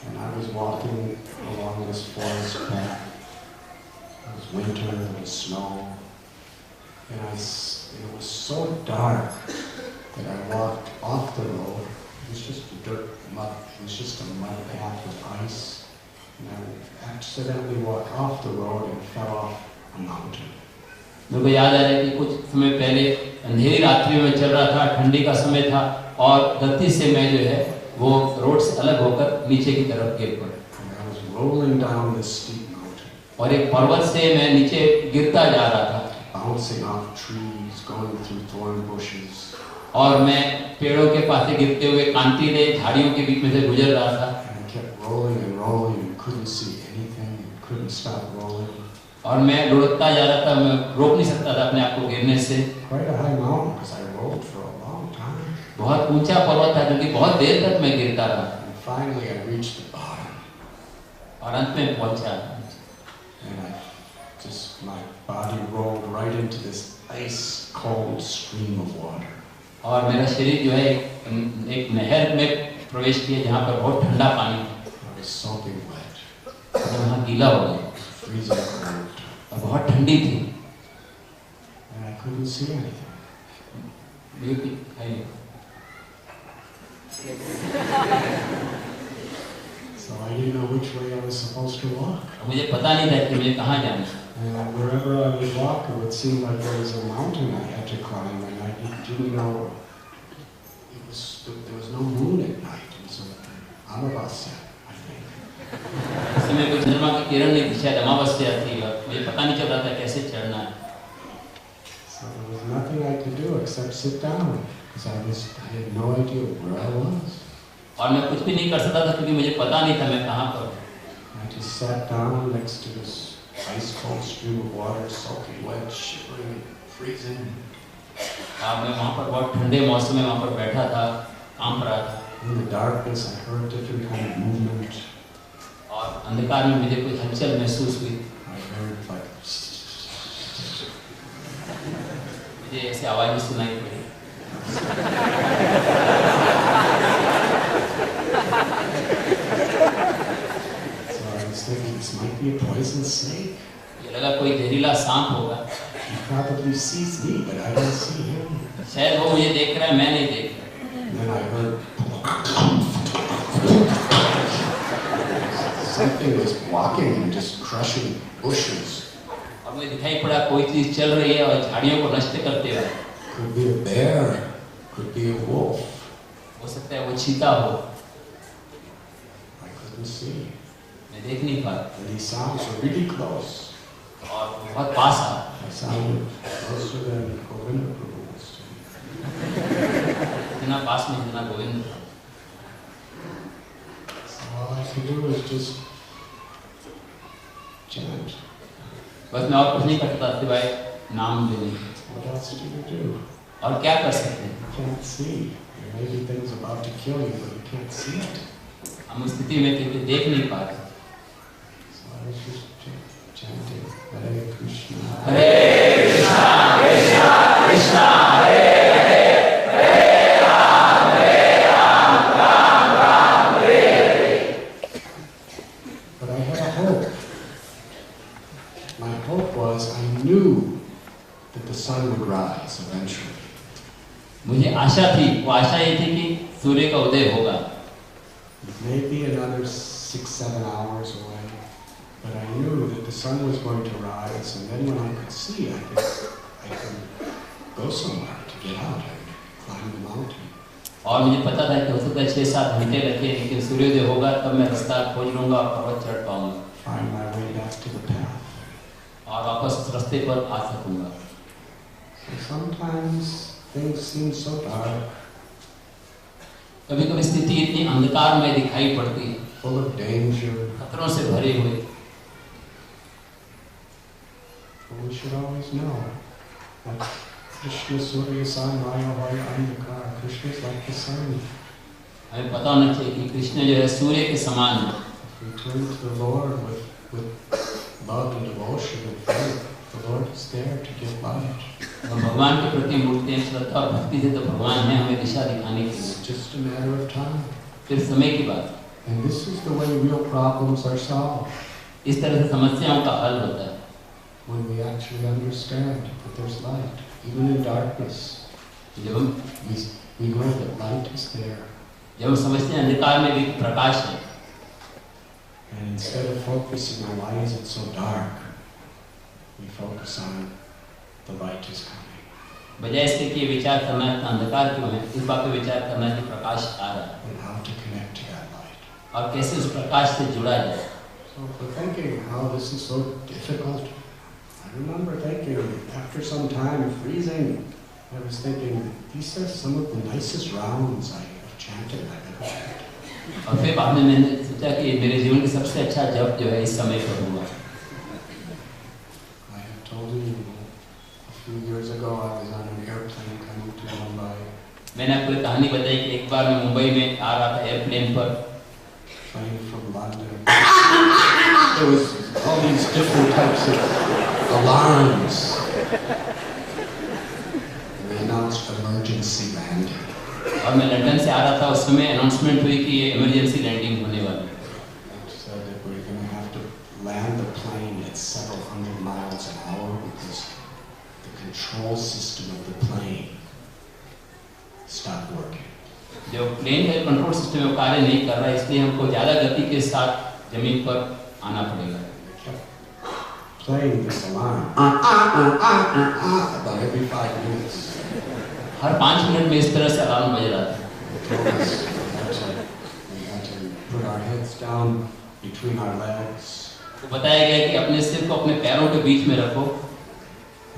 and I was walking along this forest path. It was winter, there was snow, and it was so dark that I walked off the road. It was just dirt, mud, it was just a mud path with ice, and I accidentally walked off the road and fell off a mountain. मुझे याद आ रहा है कि कुछ समय पहले अंधेरी रात्रि में चल रहा था, ठंडी का समय था और गलती से मैं जो है वो रोड से अलग होकर नीचे की तरफ गिर पड़ा. I was rolling down this steep mountain. और एक पर्वत से मैं नीचे गिरता जा रहा था. Bouncing off trees, going through thorn bushes. और मैं पेड़ों के पास से गिरते हुए कांटीले झाड़ियों के बीच में से गुजर रहा था. And I kept rolling and rolling and couldn't see anything, and couldn't stop rolling. और मैं लुढ़कता जा रहा था, मैं रोक नहीं सकता था अपने आप को गिरने से. Quite a high mountain because I rolled for a long time. बहुत ऊंचा पर्वत था क्योंकि बहुत देर तक मैं गिरता रहा. And finally I reached the bottom. और अंत में पहुंचा. And my body rolled right into this ice cold stream of water. और मेरा शरीर जो है एक नहर में प्रवेश किया जहाँ पर बहुत ठंडा पानी था. I was soaking wet. और वहाँ गीला हो गया. Freezing cold. और बहुत ठंडी थी. And I couldn't see anything. So I didn't know which way I was supposed to walk. मुझे पता नहीं था कि मुझे कहाँ जाना है. And wherever I would walk, it would seem like there was a mountain I had to climb, and I didn't know. There was no moon at night. It was Amavasya, I think. उस समय कोई चंद्रमा की किरण नहीं थी, शायद अमावस्या थी और मुझे पता नहीं चल रहा था कैसे चढ़ना है. So there was nothing I could do except sit down, because I had no idea where I was. और मैं कुछ भी नहीं कर सकता था क्योंकि मुझे पता नहीं था मैं कहाँ पर. I just sat down next to this ice cold stream of water, soaking wet, shivering, freezing. मैं वहाँ पर बहुत ठंडे मौसम में वहाँ पर बैठा था, कांप रहा था. In the darkness, I heard different kind of movement. और अंधकार में मुझे कोई हलचल महसूस हुई. I heard like. मुझे ऐसी आवाज़ सुनाई पड़ी. So I was thinking this might be a poison snake. ये लगा कोई जहरीला सांप होगा. He probably sees me, but I don't see him. शायद वो मुझे देख रहा है, मैं नहीं देख रहा. Then I heard something was walking and just crushing bushes. और मुझे दिखाई पड़ा कोई चीज चल रही है और झाड़ियों को नष्ट करते हुए. Could be a bear, could be a wolf. हो सकता है वो चीता हो. I couldn't see. मैं देख नहीं पा. And these sounds were really close. और बहुत पास आ. I sounded closer than Gopinath was to me. इतना पास में जितना Govind. So all I could do was just chant. बस मैं और कुछ नहीं करता सिवाय नाम लेने. What else do you do? और क्या कर सकते हैं? You can't see. There may be things about to kill you, but you can't see it. हम उस स्थिति में थे कि देख नहीं पा रहे. So I was just chanting Hare Krishna. Hare Krishna, Krishna Krishna, Hare Hare, Hare Ram, Ram Ram, Hare Hare. But I had a hope. My hope was I knew that the sun would rise eventually. मुझे आशा थी, वो आशा ये थी कि सूर्य का उदय होगा. It may be another 6-7 hours away, but I knew that the sun was going to rise, and then when I could see, I could go somewhere to get out. climb the mountain. और मुझे पता था कि हो सकता है 6-7 घंटे लगे, लेकिन सूर्योदय होगा तब मैं रास्ता खोज लूंगा और पर्वत चढ़ पाऊंगा। Find my way back to the path. और वापस रास्ते पर आ सकूंगा। So sometimes things seem so dark. कभी-कभी स्थिति इतनी अंधकारमय दिखाई पड़ती है, full of danger. खतरों से भरे हुए। But we should always know that Krishna Surya San Maya Vaya Andhakar. Krishna is like the sun. हमें पता होना चाहिए कि कृष्ण जो है सूर्य के समान है। If we turn to the Lord with love and devotion and faith, the Lord is there to give light. हम भगवान के प्रति मूर्ति हैं, श्रद्धा और भक्ति से तो भगवान है हमें दिशा दिखाने के लिए। It's just a matter of time. फिर समय की बात। And this is the way real problems are solved. इस तरह से समस्याओं का हल होता है। When we actually understand that there's light, even in darkness, we know that light is there. जब हम समझते हैं अंधकार में भी प्रकाश है। And instead of focusing on why is it so dark, we focus on the light is coming. बजाय इसके कि विचार करना है अंधकार क्यों है, इस बात पे विचार करना है कि प्रकाश आ रहा है। And how to connect to that light. और कैसे उस प्रकाश से जुड़ा जाए। So for thinking how this is so difficult, I remember thinking after some time freezing, I was thinking these are some of the nicest rounds I have chanted I've ever had. और फिर बाद में मैंने सोचा कि मेरे जीवन का सबसे अच्छा जप जो है इस समय पर हुआ। I have told you a few years ago I was on an airplane coming to Bombay. मैंने आपको एक कहानी बताई कि एक बार मैं मुंबई में आ रहा था एयरप्लेन पर। Flying from London. There was all these different types of alarms. And they announced emergency landing. और मैं लंदन से आ रहा था, उस समय अनाउंसमेंट हुई कि ये इमरजेंसी लैंडिंग होने वाली है। It said that we're going to have to land the plane at several hundred miles an hour because the control system of the plane stopped working. जो प्लेन का कंट्रोल सिस्टम है कार्य नहीं कर रहा है, इसलिए हमको ज्यादा गति के साथ जमीन पर आना पड़ेगा। Playing this alarm about every 5 minutes. Her 5 minute में इस तरह से अलार्म बज रहा था। We had to put our heads down between our legs. तो बताया गया कि अपने सिर को अपने पैरों के बीच में रखो।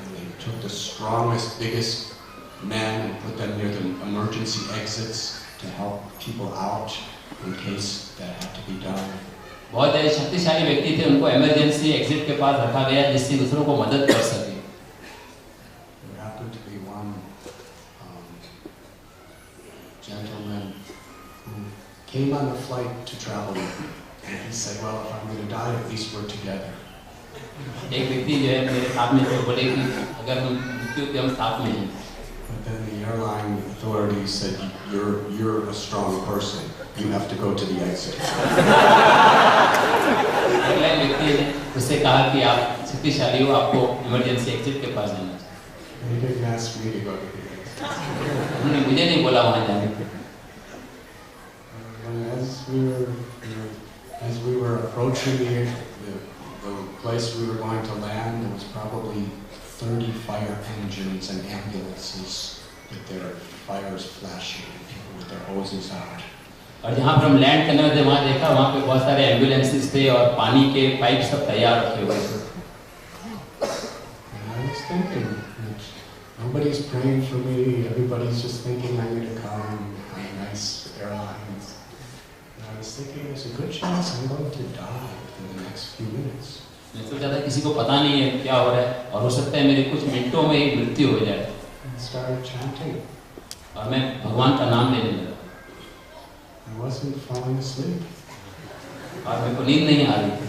And they took the strongest, biggest men and put them near the emergency exits to help people out in case that had to be done. बहुत शक्तिशाली व्यक्ति थे, उनको इमरजेंसी एग्जिट के पास रखा गया जिससे दूसरों को मदद कर सके। There happened to be one gentleman who came on the flight to travel with me, and he said, "Well, if I'm going to die, at least we're together." एक व्यक्ति जो है मेरे साथ में थे, बोले कि अगर हम मृत्यु के हम साथ में हैं। But then the airline authorities said, "You're a strong person. You have to go to the exit." Airline व्यक्ति ने उससे कहा कि आप शक्तिशाली हो, आपको इमरजेंसी एग्जिट के पास जाना चाहिए। He didn't ask me to go to the exit. उन्होंने मुझे नहीं बोला वहाँ जाने के लिए। As we were approaching the place we were going to land, there was probably 30 fire engines and ambulances with their fires flashing and people with their hoses out. और जहाँ पर हम लैंड करने वाले वहाँ देखा, वहाँ पे बहुत सारे एम्बुलेंसेस थे और पानी के पाइप सब तैयार रखे हुए थे। And I was thinking, nobody's praying for me. Everybody's just thinking I'm going to come on a nice airlines. And I was thinking, there's a good chance I'm going to die in the next few minutes. मैं सोचा था किसी को पता नहीं है क्या हो रहा है और हो सकता है मेरे कुछ मिनटों में ही मृत्यु हो जाए। I started chanting. और मैं भगवान का नाम लेने लगा। I wasn't falling asleep. और मेरे को नींद नहीं आ रही थी।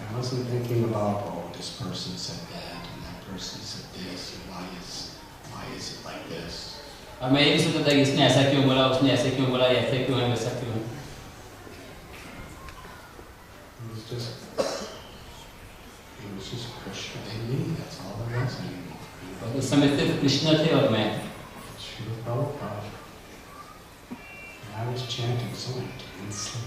I wasn't thinking about, oh, this person said that and that person said this and why is it like this? और मैं ये सोचता था कि इसने ऐसा क्यों बोला, उसने ऐसे क्यों बोला, ऐसे क्यों है, वैसा क्यों है। It was just Krishna and me. That's all there was anymore. और उस समय सिर्फ कृष्ण थे और मैं। Srila Prabhupada. And I was chanting so intensely.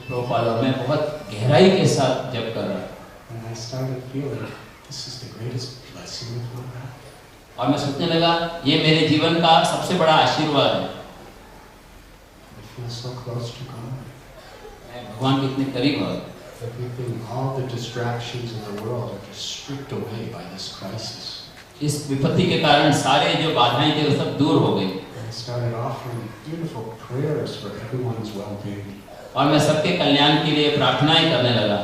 Prabhupada और मैं बहुत गहराई के साथ जप कर रहा था। And I started feeling this is the greatest blessing of my life. और मैं सोचने लगा ये मेरे जीवन का सबसे बड़ा आशीर्वाद है। I feel so close to God. मैं भगवान के इतने करीब हूँ। Everything, all the distractions in the world are just stripped away by this crisis. इस विपत्ति के कारण सारे जो बाधाएं थी वो सब दूर हो गई। I started offering beautiful prayers for everyone's well-being. और मैं सबके कल्याण के लिए प्रार्थनाएं करने लगा।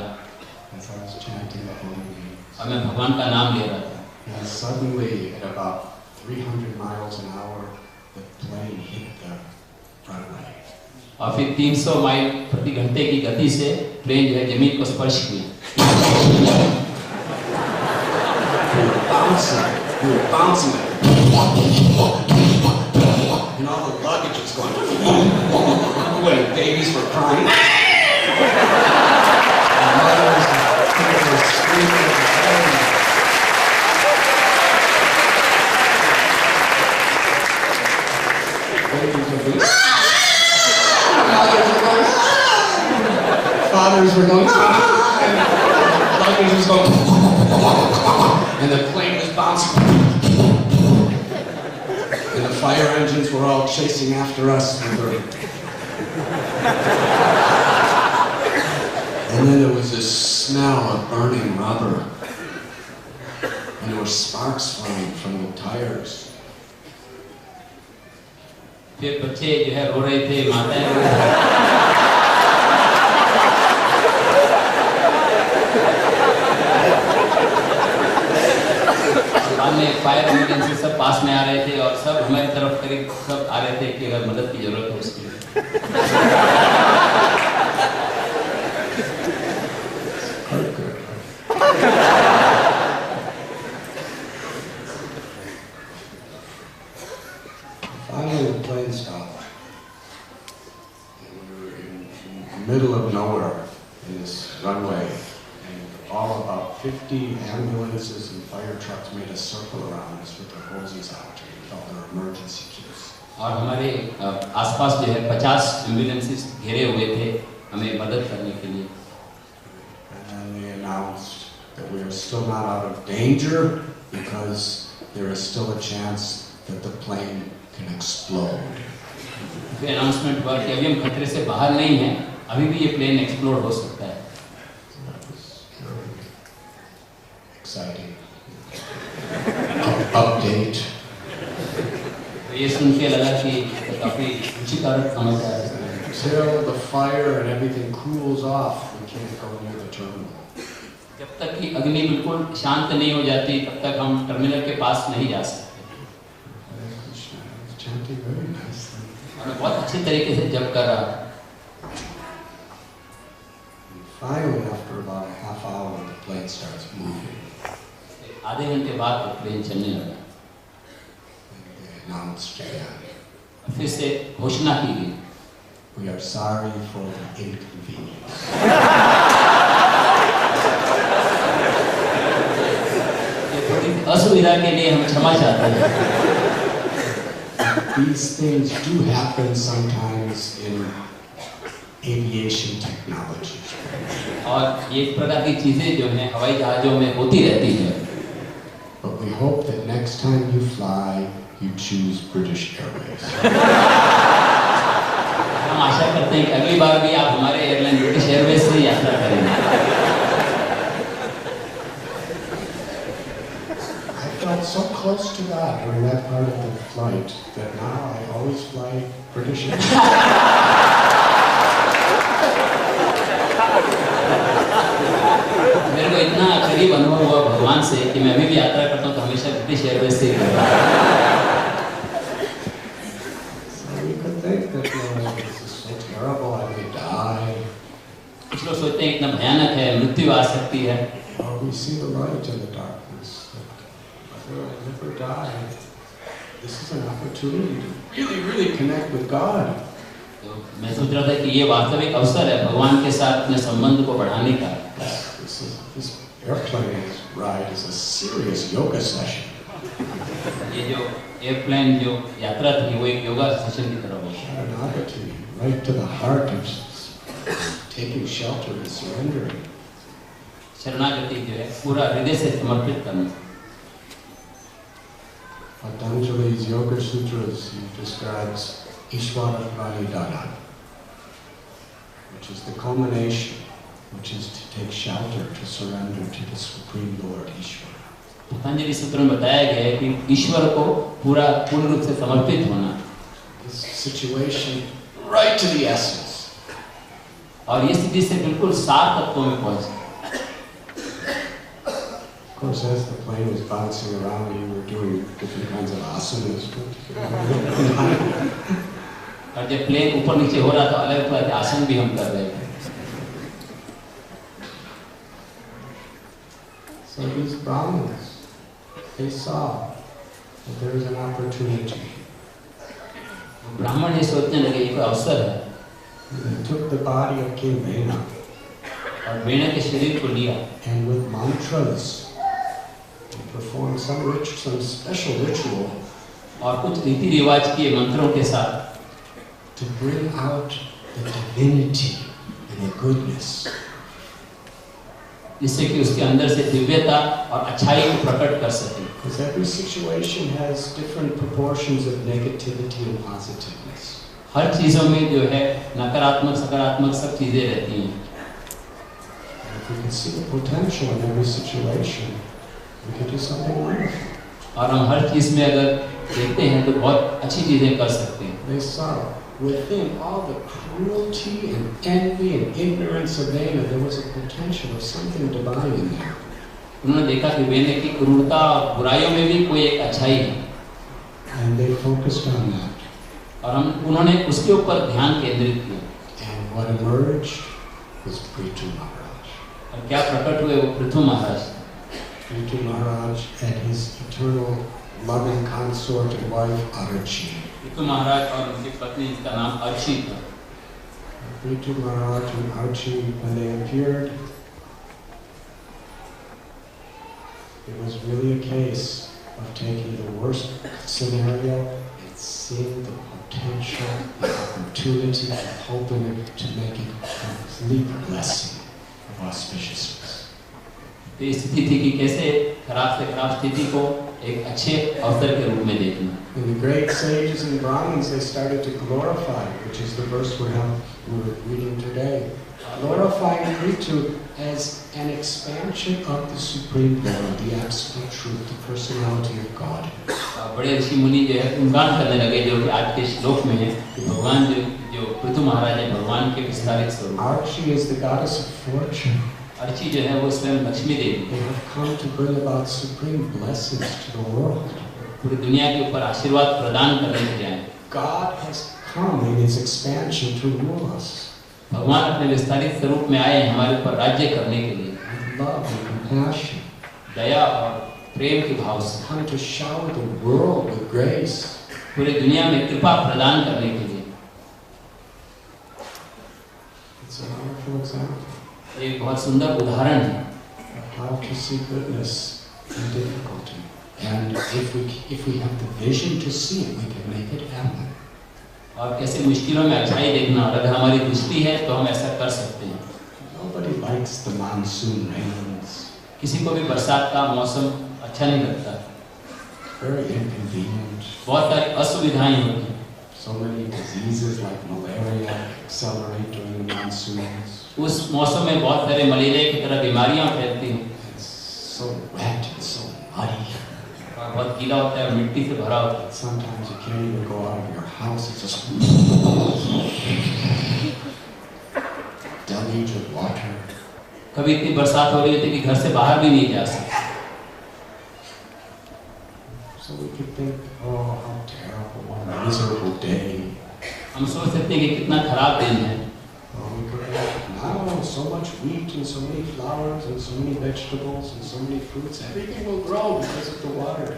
As I was chanting the holy names. और मैं भगवान का नाम ले रहा था। And suddenly, at about 300 miles an hour, the plane hit the runway. और फिर 300 माइल प्रति घंटे की गति से प्लेन जो है जमीन को स्पर्श किया। We were bouncing it. And all the luggage was going away. Babies were crying. And mothers and kids were screaming and crying. Babies were being fathers were going, and luggage was going, and the plane was bouncing, and the fire engines were all chasing after us. And then there was this smell of burning rubber, and there were sparks flying from the tires. फिर बच्चे जो है रो रहे थे, माताएं रो रही थी। बाद में फायर एम्बुलेंस सब पास में आ रहे थे और सब हमारी तरफ करीब सब आ रहे थे कि अगर मदद की जरूरत हो उसके लिए। Finally, the plane stopped. And we were in the middle of nowhere in this runway. And all about 50 ambulances and fire trucks made a circle around us with their hoses out. And we felt their emergency cues. और हमारे आसपास जो है 50 ambulances घेरे हुए थे हमें मदद करने के लिए। And then they announced that we are still not out of danger because there is still a chance that the plane can explode. फिर अनाउंसमेंट हुआ कि अभी हम खतरे से बाहर नहीं हैं, अभी भी ये प्लेन एक्सप्लोड हो सकता है। Exciting. Update. ये सुन के लगा कि काफी रुचिकारक समाचार है। Until the fire and everything cools off, we can't go near the terminal. जब तक कि अग्नि बिल्कुल शांत नहीं हो जाती, तब तक हम टर्मिनल के पास नहीं जा सकते। Chanting very nicely. और बहुत अच्छी तरीके से जप कर रहा। Finally, after about a half hour, the plane starts moving. आधे घंटे बाद वो प्लेन चलने लगा। They announced again. फिर से घोषणा की गई। We are sorry for the inconvenience. ये थोड़ी असुविधा के लिए हम क्षमा चाहते हैं। These things do happen sometimes in aviation technology. और ये प्रकार की चीजें जो हैं हवाई जहाजों में होती रहती हैं। But we hope that next time you fly, you choose British Airways. हम आशा करते हैं कि अगली बार भी आप हमारे एयरलाइन ब्रिटिश एयरवेज से यात्रा करेंगे। I felt so close to God during that part of the flight that now I always fly British Airways. मेरे को इतना करीब अनुभव हुआ भगवान से कि मैं अभी भी यात्रा करता हूँ तो हमेशा ब्रिटिश एयरवेज से ही करता हूँ। So we could think that this is so terrible, I may die. कुछ लोग सोचते हैं इतना भयानक है, मृत्यु आ सकती है। Or we see the light in the darkness. Whether I live or die, this is an opportunity to really connect with God. तो मैं सोच रहा था कि ये वास्तविक अवसर है भगवान के साथ अपने संबंध को बढ़ाने का। This airplane ride is a serious yoga session. ये जो एयरप्लेन जो यात्रा थी वो एक योगा सेशन की तरह हो। Radhanatha, right to the heart of taking shelter and surrendering. शरणागति जो है पूरा हृदय से समर्पित करना। Patanjali's Yoga Sutras, he describes Ishvara Pranidhana, which is the culmination, which is to take shelter, to surrender to the Supreme Lord Ishvara. Patanjali सूत्र में बताया गया है कि ईश्वर को पूर्ण रूप से समर्पित होना. This situation right to the essence. और ये स्थिति से बिल्कुल सार तत्वों में पहुंचे. Of course, as the plane was bouncing around, you were doing different kinds of asanas. और जब प्लेन ऊपर नीचे हो रहा था, अलग अलग आसन भी हम कर रहे थे. So these Brahmins, they saw that there was an opportunity. ब्राह्मण ये सोचने लगे ये कोई अवसर है. They took the body of King Vena और वेना के शरीर को लिया. and with mantras they performed some special ritual और कुछ रीति रिवाज किए मंत्रों के साथ to bring out the divinity and the goodness. जिससे कि उसके अंदर से दिव्यता और अच्छाई को प्रकट कर सके. Because every situation has different proportions of negativity and positiveness. हर चीजों में जो है नकारात्मक सकारात्मक सब चीजें रहती हैं. If we can see the potential in every situation, we can do something wonderful. और हम हर चीज में अगर देखते हैं तो बहुत अच्छी चीजें कर सकते हैं. They saw within all the cruelty and envy and ignorance of Vena, there was a potential of something divine in there. उन्होंने देखा कि वेना की क्रूरता और बुराइयों में भी कोई एक अच्छाई है. And they focused on that. और उन्होंने उसके ऊपर ध्यान केंद्रित किया. And what emerged was Prithu Maharaj. और क्या प्रकट हुए वो पृथु महाराज. Prithu Maharaj and his eternal loving consort and wife Archi. Prithu महाराज और उनकी पत्नी जिसका नाम अर्ची था. Prithu Maharaj and Archi, when they appeared, it was really a case of taking the worst scenario and seeing the potential, the opportunity, and hoping to make it a complete blessing of auspiciousness. तो स्थिति थी कि कैसे खराब से खराब स्थिति को एक अच्छे अवसर के रूप में देखना. And the great sages and Brahmins, they started to glorify, which is the verse we're reading today, glorifying Prithu as an expansion of the Supreme Lord, the absolute truth, the personality of God. बड़े ऋषि मुनि जो है गुणगान करने लगे, जो कि आज के श्लोक में है कि भगवान जो पृथु महाराज है भगवान के विस्तारित स्वरूप. Archi is the goddess of fortune. Archi जो है वो स्वयं लक्ष्मी देवी. They have come to bring about supreme blessings to the world. पूरी दुनिया के ऊपर आशीर्वाद प्रदान करने के लिए आए. God has come in His expansion to rule us. भगवान अपने विस्तारित स्वरूप में आए हमारे ऊपर राज्य करने के लिए. With love and compassion. दया और प्रेम के भाव से. Come to shower the world with grace. पूरी दुनिया में कृपा प्रदान करने के लिए. It's a wonderful example. एक बहुत सुंदर उदाहरण है. How to see goodness in difficulty. And if we have the vision to see it, we can make it happen. और कैसे मुश्किलों में अच्छाई देखना, अगर हमारी दृष्टि है तो हम ऐसा कर सकते हैं. Nobody likes the monsoon rains. किसी को भी बरसात का मौसम अच्छा नहीं लगता. Very inconvenient. बहुत सारी असुविधाएं होती हैं. So many diseases like malaria accelerate during the monsoons. उस मौसम में बहुत सारे मलेरिया की तरह बीमारियां फैलती हैं. It's so wet and so muddy. बहुत गीला होता है, मिट्टी से भरा होता है. Sometimes you can't even go out of your house. It's just deluge of water. कभी इतनी बरसात हो रही होती है कि घर से बाहर भी नहीं जा सकते. So we could think, oh, how terrible, what a miserable day. हम सोच सकते हैं कि कितना खराब दिन है. Or we could think, now so much wheat and so many flowers and so many vegetables and so many fruits, everything will grow because of the water.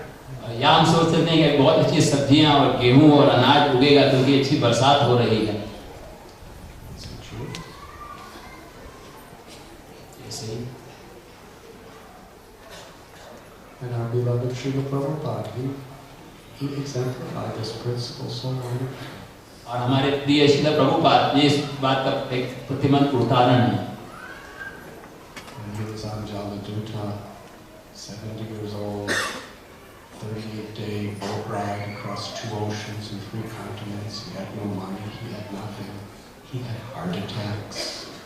या हम सोच सकते हैं कि बहुत अच्छी सब्जियां और गेहूं और अनाज उगेगा क्योंकि अच्छी बरसात हो रही है. Is that true? ऐसे ही. And our beloved Srila Prabhupada, he exemplified this principle so wonderfully. और हमारे प्रिय श्रील प्रभुपाद ये इस बात का एक प्रतिमंत उदाहरण है. When he was on Jaladutta, 70 years old, 38-day boat ride across 2 oceans and 3 continents. He had no money, he had nothing. He had heart attacks.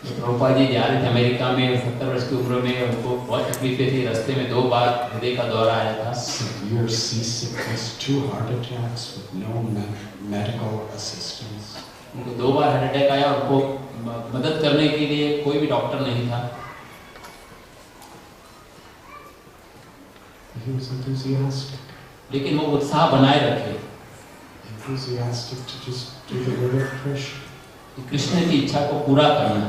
Prabhupada ji जा रहे थे अमेरिका में 70 वर्ष की उम्र में, उनको बहुत तकलीफें थी, रास्ते में 2 बार हृदय का दौरा आया था। Severe seasickness, 2 heart attacks with no medical assistance. उनको 2 बार हार्ट अटैक आया, उनको मदद करने के लिए कोई भी डॉक्टर नहीं था। He was enthusiastic. लेकिन वो उत्साह बनाए रखे। Enthusiastic to just do the will of Krishna. Krishna की इच्छा को पूरा करना।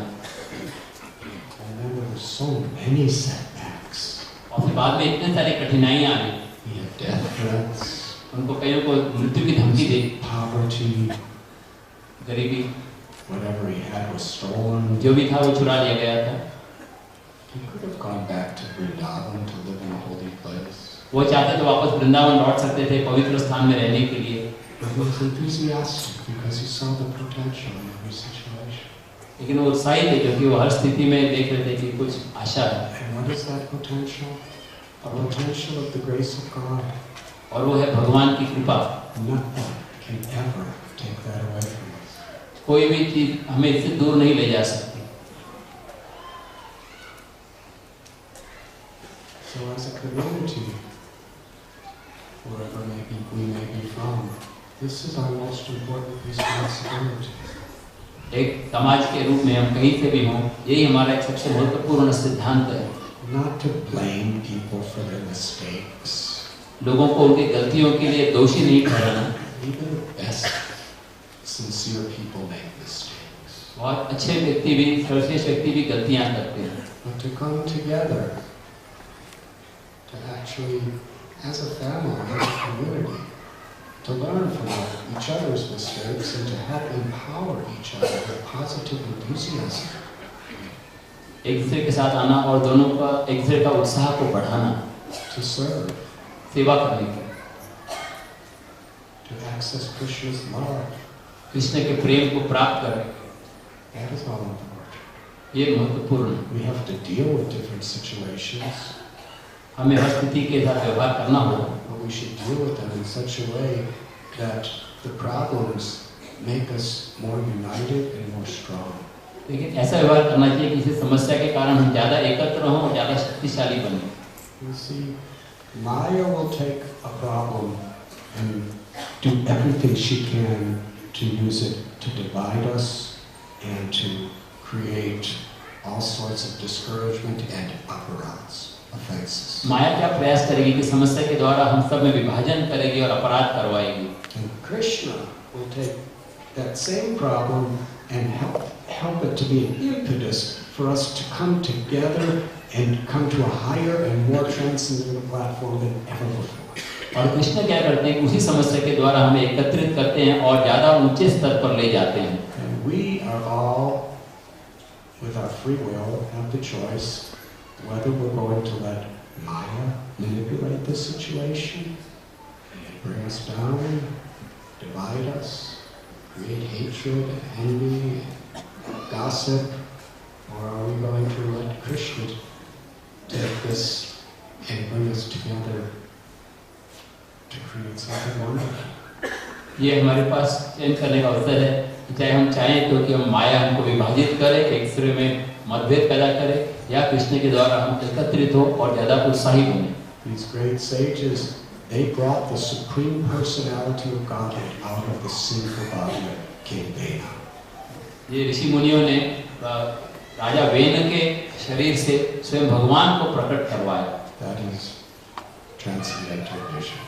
And then there were so many setbacks. और फिर बाद में इतने सारी कठिनाइयां आई। He had death threats. उनको कईयों को मृत्यु की धमकी दी। Poverty. गरीबी। Whatever he had was stolen. जो भी था वो चुरा लिया गया था। He could have gone back to Vrindavan to live in a holy place. वो चाहते तो वापस वृंदावन लौट सकते थे पवित्र स्थान में रहने के लिए। But he was enthusiastic because he saw the potential in every situation. लेकिन वो उत्साहित थे क्योंकि वो हर स्थिति में देख रहे थे कि कुछ आशा है। And what is that potential? A potential of the grace of God. और वो है भगवान की कृपा। Nothing can ever take that away from us. कोई भी चीज हमें इससे दूर नहीं ले जा सकती। So as a community, wherever we may be from, this is our most important responsibility. एक समाज के रूप में हम कहीं से भी हों, यही हमारा एक सबसे महत्वपूर्ण सिद्धांत है। Not to blame people for their mistakes. लोगों को उनकी गलतियों के लिए दोषी नहीं ठहराना। Even the best sincere people make mistakes. बहुत अच्छे व्यक्ति भी, सर्वश्रेष्ठ व्यक्ति भी गलतियां करते हैं। But to come together, to actually, as a family, as a community, to learn from each other's mistakes and to help empower each other with positive enthusiasm. एक दूसरे के साथ आना और दोनों का एक दूसरे का उत्साह को बढ़ाना। To serve. सेवा करने की। To access Krishna's love. Krishna के प्रेम को प्राप्त करें। That is all important. ये महत्वपूर्ण है। We have to deal with different situations. हमें हर स्थिति के साथ व्यवहार करना होगा। But we should deal with them in such a way that the problems make us more united and more strong. लेकिन ऐसा व्यवहार करना चाहिए कि इस समस्या के कारण हम ज़्यादा एकत्र हों और ज़्यादा शक्तिशाली बनें। You see, Maya will take a problem and do everything she can to use it to divide us and to create all sorts of discouragement and uppercuts. माया क्या प्रयास करेगी कि समस्या के द्वारा हम सब में विभाजन करेगी और अपराध करवाएगी। And Krishna will take that same problem and help it to be an impetus for us to come together and come to a higher and more transcendental platform than ever before. और कृष्ण क्या करते हैं कि उसी समस्या के द्वारा हमें एकत्रित करते हैं और ज़्यादा ऊंचे स्तर पर ले जाते हैं। And we are all, with our free will, have the choice whether we're going to let Maya manipulate the situation, bring us down, divide us, create hatred and envy and gossip, or are we going to let Krishna take this and bring us together to create something wonderful? ये हमारे पास चयन करने का अवसर है, चाहे हम चाहें तो कि हम माया हमको विभाजित करे, एक दूसरे में मतभेद पैदा करे, या कृष्ण के द्वारा हम एकत्रित हो और ज्यादा उत्साही बने। These great sages, they brought the supreme personality of Godhead out of the sinful body of King Vena. ये ऋषि मुनियों ने राजा वेन के शरीर से स्वयं भगवान को प्रकट करवाया। That is transcendental vision.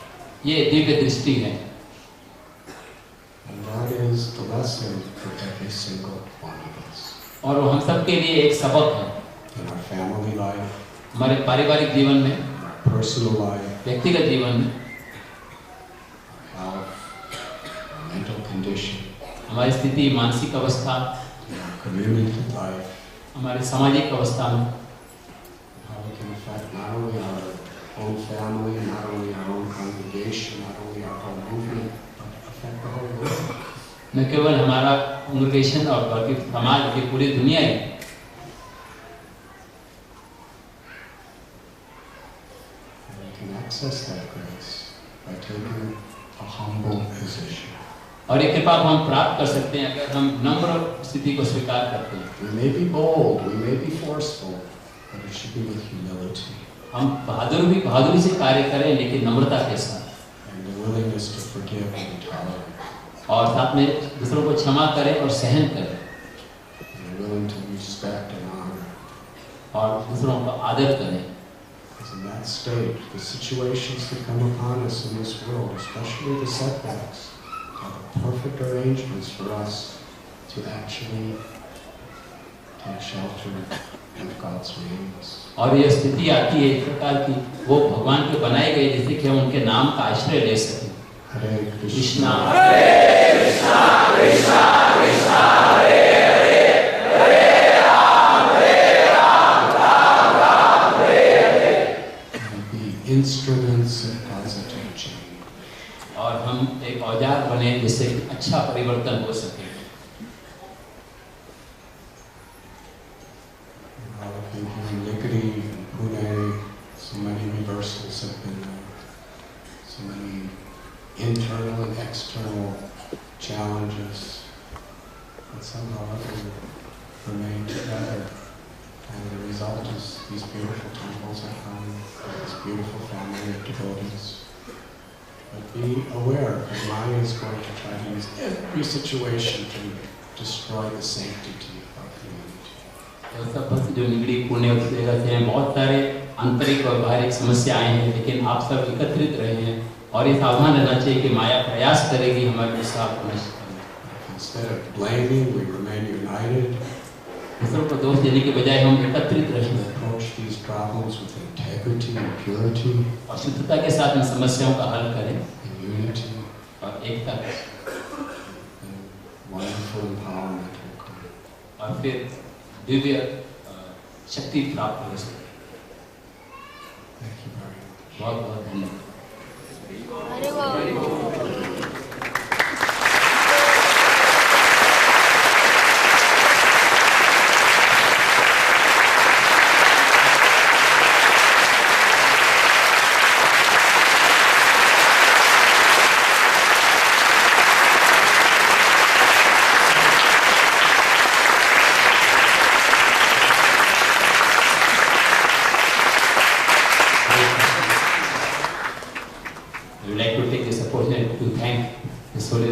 ये दिव्य दृष्टि है। And that is the lesson for every single one of us. और वो हम सब के लिए एक सबक है। In our family life, हमारे पारिवारिक जीवन में, our personal life, व्यक्तिगत जीवन में, our health, our mental condition, हमारी स्थिति, मानसिक अवस्था, in our community life, हमारे सामाजिक अवस्था में, how we can affect not only our own family, not only our own congregation, not only our whole movement, but affect the whole world. न केवल हमारा कांग्रेगेशन और बल्कि समाज की पूरी दुनिया ही। And we can access that grace by taking a humble position. और ये कृपा को हम प्राप्त कर सकते हैं अगर हम नम्र स्थिति को स्वीकार करते हैं. We may be bold, we may be forceful, but it should be with humility. हम बहादुरी से कार्य करें लेकिन नम्रता के साथ. And the willingness to forgive and tolerate. और साथ में दूसरों को क्षमा करें और सहन करें. And willing to respect and honor. और दूसरों को आदर करें. Because in that state, the situations that come upon us in this world, especially the setbacks, are the perfect arrangements for us to actually take shelter of God's wings. और ये स्थिति आती है इस प्रकार की वो भगवान के बनाए गए जिससे कि हम उनके नाम का आश्रय ले सकें. Hare Krishna. Hare Krishna, Krishna Krishna, Hare Hare, Hare Ram, Ram Ram, Hare Hare. And be instruments of positive change. और हम एक औजार बने जिससे अच्छा परिवर्तन हो सके. In Nigidi and Pune, so many reversals have been there. So many internal and external challenges, but somehow they remain together. And the result is these beautiful temples have come, this beautiful family of devotees. But be aware that Maya is going to try to use every situation to destroy the sanctity of humanity. सब भक्त जो निगड़ी पुण्य जगह से हैं बहुत सारे आंतरिक और बाहरी समस्याएं हैं लेकिन आप सब एकत्रित रहे हैं और ये सावधान रहना चाहिए कि माया प्रयास करेगी हमारे उत्साह को नष्ट करने. Instead of blaming, we remain united. दूसरों को दोष देने के बजाय हम एकत्रित रहें. Approach these problems with integrity and purity. और शुद्धता के साथ इन समस्याओं का हल करें. And unity. और एकता. And wonderful empowerment will come. और फिर दिव्य शक्ति प्राप्त हो सके. Thank you very much. बहुत बहुत धन्यवाद.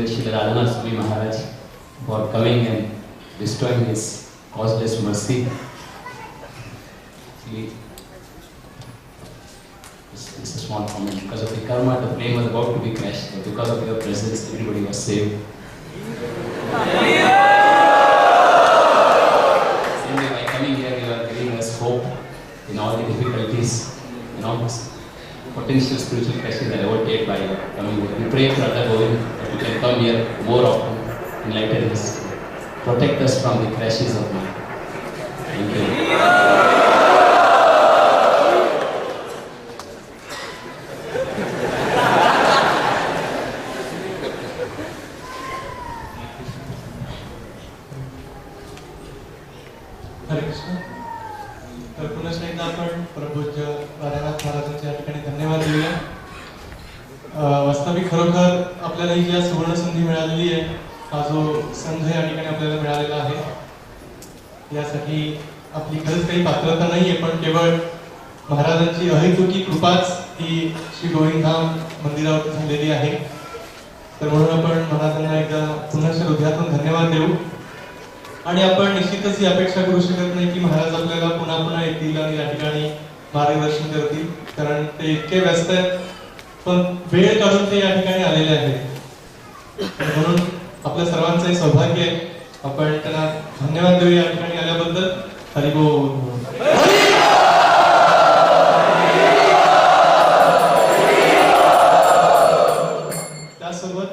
Srila Radhanath Swami Maharaj for coming and bestowing his causeless mercy. This is a small comment. Because of the karma, the plane was about to be crashed, but because of your presence, everybody was saved. Same way, by coming here, you are giving us hope in all the difficulties, in all this potential spiritual crashes that overtake by coming here. We pray for Radha Govind that we can come here more often, enlighten us, protect us from the crashes of mind. Thank you. हरे कृष्ण. तर पुन्हा एकदा आपण प्रभूज्य राधानाथ महाराजांच्या ठिकाणी धन्यवाद देऊया. वास्तविक खरोखर आपल्याला ही जी सुवर्ण संधी मिळालेली आहे, हा जो संघ या ठिकाणी आपल्याला मिळालेला आहे, यासाठी आपली खरंच काही पात्रता नाहीये, पण केवळ महाराजांची अहेतुकी कृपाच ही श्री गोविंदधाम मंदिरावर झालेली आहे. तर म्हणून आपण महाराजांना एकदा पुन्हा हृदयातून धन्यवाद देऊ. आणि आपण निश्चितच ही अपेक्षा करू शकत नाही की महाराज आपल्याला पुन्हा पुन्हा येतील आणि या ठिकाणी मार्गदर्शन करतील, कारण ते इतके व्यस्त आहेत, पण वेळ काढून ते या ठिकाणी आलेले आहेत. म्हणून आपल्या सर्वांचं सौभाग्य आहे. आपण त्यांना धन्यवाद देऊ या ठिकाणी आल्याबद्दल. हरिबोल. त्यासोबत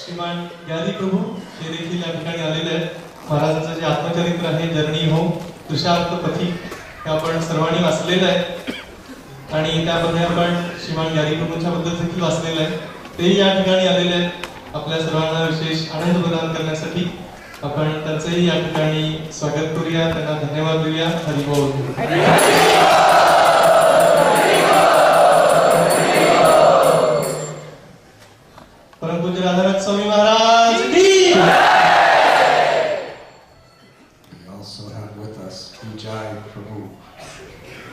श्रीमान ज्ञानी प्रभू हे देखील या ठिकाणी आलेले आहेत. महाराजांचं जे आत्मचरित्र आहे जर्नी होम तुषार्थ पथी हे आपण सर्वांनी वाचलेलं आहे आणि त्यामध्ये आपण श्रीमान ज्ञानी प्रभूंच्या बद्दल देखील वाचलेलं आहे. तेही या ठिकाणी आलेले आहेत आपल्या सर्वांना विशेष आनंद प्रदान करण्यासाठी. आपण त्यांचंही या ठिकाणी स्वागत करूया, त्यांना धन्यवाद देऊया. हरिबोल. राधानाथ स्वामी महाराज की। We also have with us Richard Prabhu,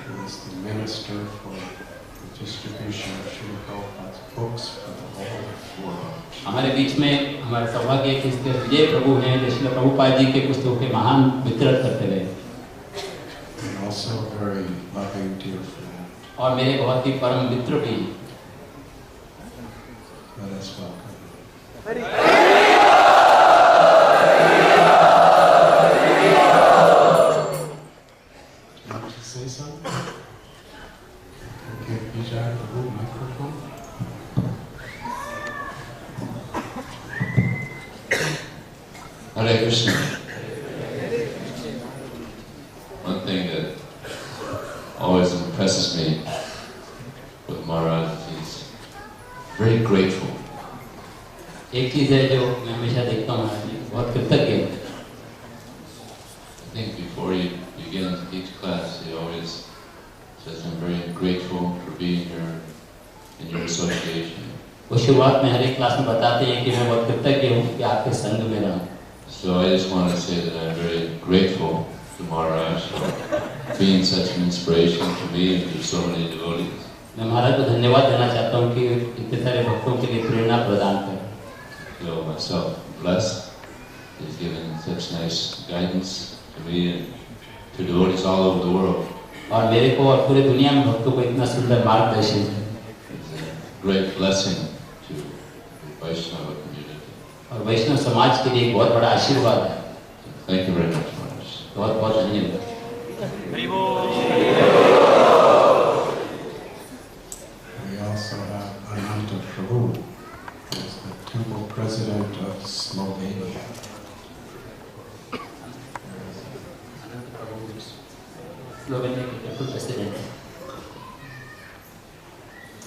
who is the minister for the distribution of Srila Prabhupada's books for the whole world. हमारे बीच में हमारे सौभाग्य के विजय प्रभु हैं जो श्रील प्रभुपाद जी के पुस्तकों के महान वितरण करते रहे। And also a very loving dear friend. और मेरे बहुत ही परम मित्र भी। Let us welcome. Want to say something? Give Vijay the microphone. Hare Krishna. One thing that always impresses me with Maharaj, he's very grateful. एक चीज है जो मैं हमेशा देखता हूँ महाराज जी बहुत कृतज्ञ हैं। I think before he begins each class, he always says, I'm very grateful for being here in your association. वो शुरुआत में हर एक क्लास में बताते हैं कि मैं बहुत कृतज्ञ हूँ कि आपके संग में रहूँ। So I just want to say that I'm very grateful to Maharaj for being such an inspiration to me and to so many devotees. मैं महाराज को धन्यवाद देना चाहता हूँ कि इतने सारे भक्तों के लिए प्रेरणा प्रदान करें। I feel myself blessed. He's given such nice guidance to me and to devotees all over the world. और मेरे को और पूरे दुनिया में भक्तों को इतना सुंदर मार्गदर्शन है। It's a great blessing to the Vaishnava community. और वैष्णव समाज के लिए एक बहुत बड़ा आशीर्वाद है। Thank you very much, Maharaj. बहुत बहुत धन्यवाद। We also have Ananta Prabhu, who is the temple president of Slovenia. Slovenia के टेम्पल प्रेसिडेंट हैं।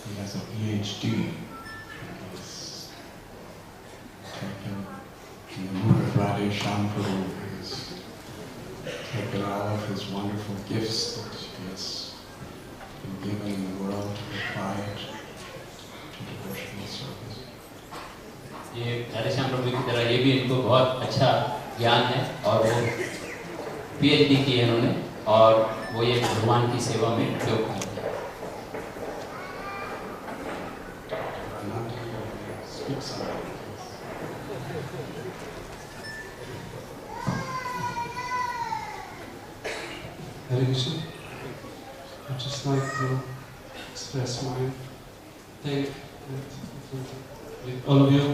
He has a PhD. He's taken the mood of Radhe Shyam Prabhu. He's taken all of his wonderful gifts that he has been given in the world to apply it to devotional service. ये राधे श्याम प्रभु की तरह ये भी इनको बहुत अच्छा ज्ञान है और वो PhD की है उन्होंने और वो ये भगवान की सेवा में उपयोग करते हैं। Ananta, speak something. Hare Krishna. I'd just like to express my thank with all of you.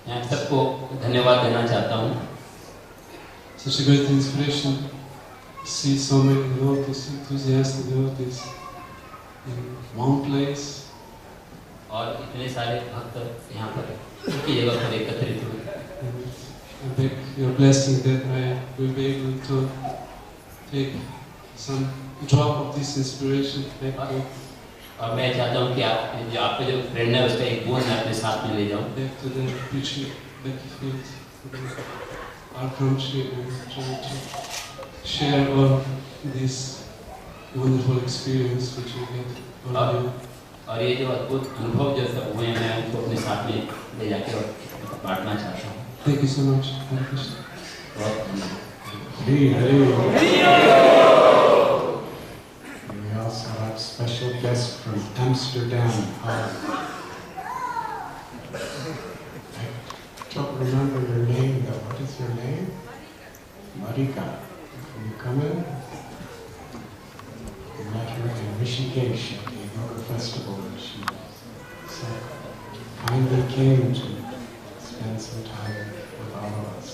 मैं सबको धन्यवाद देना चाहता हूँ। Such a great inspiration. See so many devotees, enthusiastic devotees in one place. और इतने सारे भक्त यहाँ पर एक ही जगह पर एकत्रित हुए। And I beg your blessing that I will be able to take some drop of this inspiration back to और मैं चाहता हूँ कि आप जो आपका जो प्रेरणा है उसका एक बूंद मैं अपने साथ में ले जाऊँ। the preaching battlefield for our country and try to share all this wonderful experience which we get all of you. और ये जो अद्भुत अनुभव जो सब हुए हैं मैं उनको अपने साथ में ले जाके और बांटना चाहता हूँ। Thank you so much. Hare Krishna. बहुत धन्यवाद। We also have special guests from Amsterdam. I don't remember your name though. What is your name? Marika. Can you come in? We met her in Rishikesh at the Yoga Festival and she so kindly came to spend some time with all of us.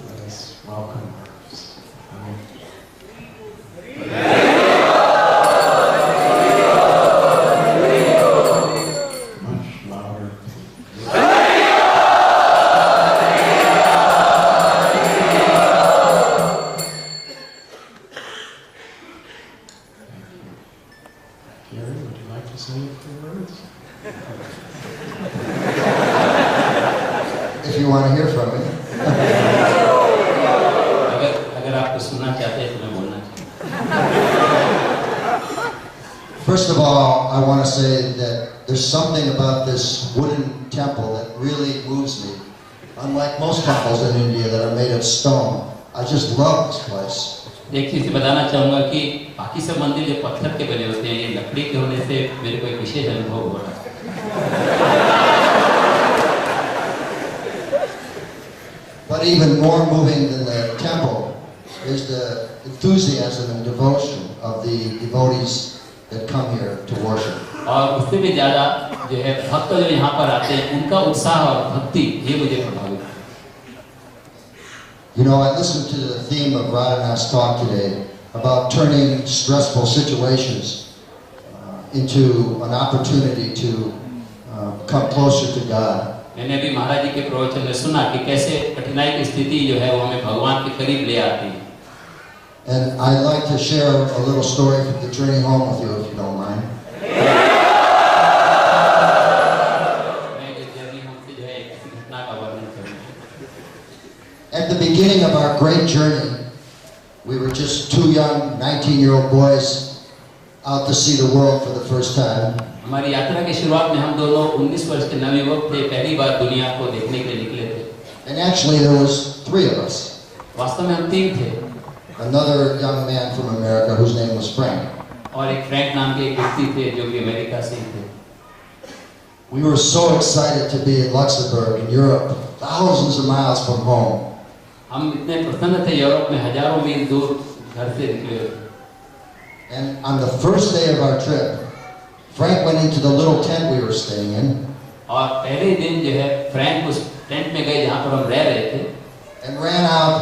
Let us welcome her. Much louder. Gary, would you like to say a few words? If you want to hear from me. अगर आपको सुनना चाहते हैं तो मैं बोलना चाहता हूँ। First of all, I want to say that there's something about this wooden temple that really moves me. Unlike most temples in India that are made of stone, I just love this place. एक चीज बताना चाहूँगा कि बाकी सब मंदिर जो पत्थर के बने होते हैं, ये लकड़ी के होने से मेरे को एक विशेष अनुभव हो रहा है. But even more moving than the temple is the enthusiasm and devotion of the devotees that come here to worship. और उससे भी ज़्यादा जो है भक्त जो यहाँ पर आते हैं, उनका उत्साह और भक्ति ये मुझे प्रभावित. You know, I listened to the theme of Radhanath's talk today about turning stressful situations into an opportunity to come closer to God. मैंने अभी महाराज जी के प्रवचन में सुना कि कैसे कठिनाई की स्थिति जो है वो हमें भगवान के करीब ले आती है. And I'd like to share a little story from the journey home with you, if you don't mind. At the beginning of our great journey, we were just two young 19-year-old boys out to see the world for the first time. हमारी यात्रा की शुरुआत में हम दोनों 19 वर्ष के नवयुवक थे, पहली बार दुनिया को देखने के लिए निकले थे. And actually there was three of us. वास्तव में हम तीन थे. Another young man from America whose name was Frank. और एक फ्रैंक नाम के एक व्यक्ति थे जो कि अमेरिका से थे. We were so excited to be in Luxembourg in Europe, thousands of miles from home. हम इतने प्रसन्न थे यूरोप में हजारों मील दूर घर से निकले. And on the first day of our trip, Frank went into the little tent we were staying in. और पहले दिन जो है फ्रैंक उस टेंट में गए जहाँ पर हम रह रहे थे. And ran out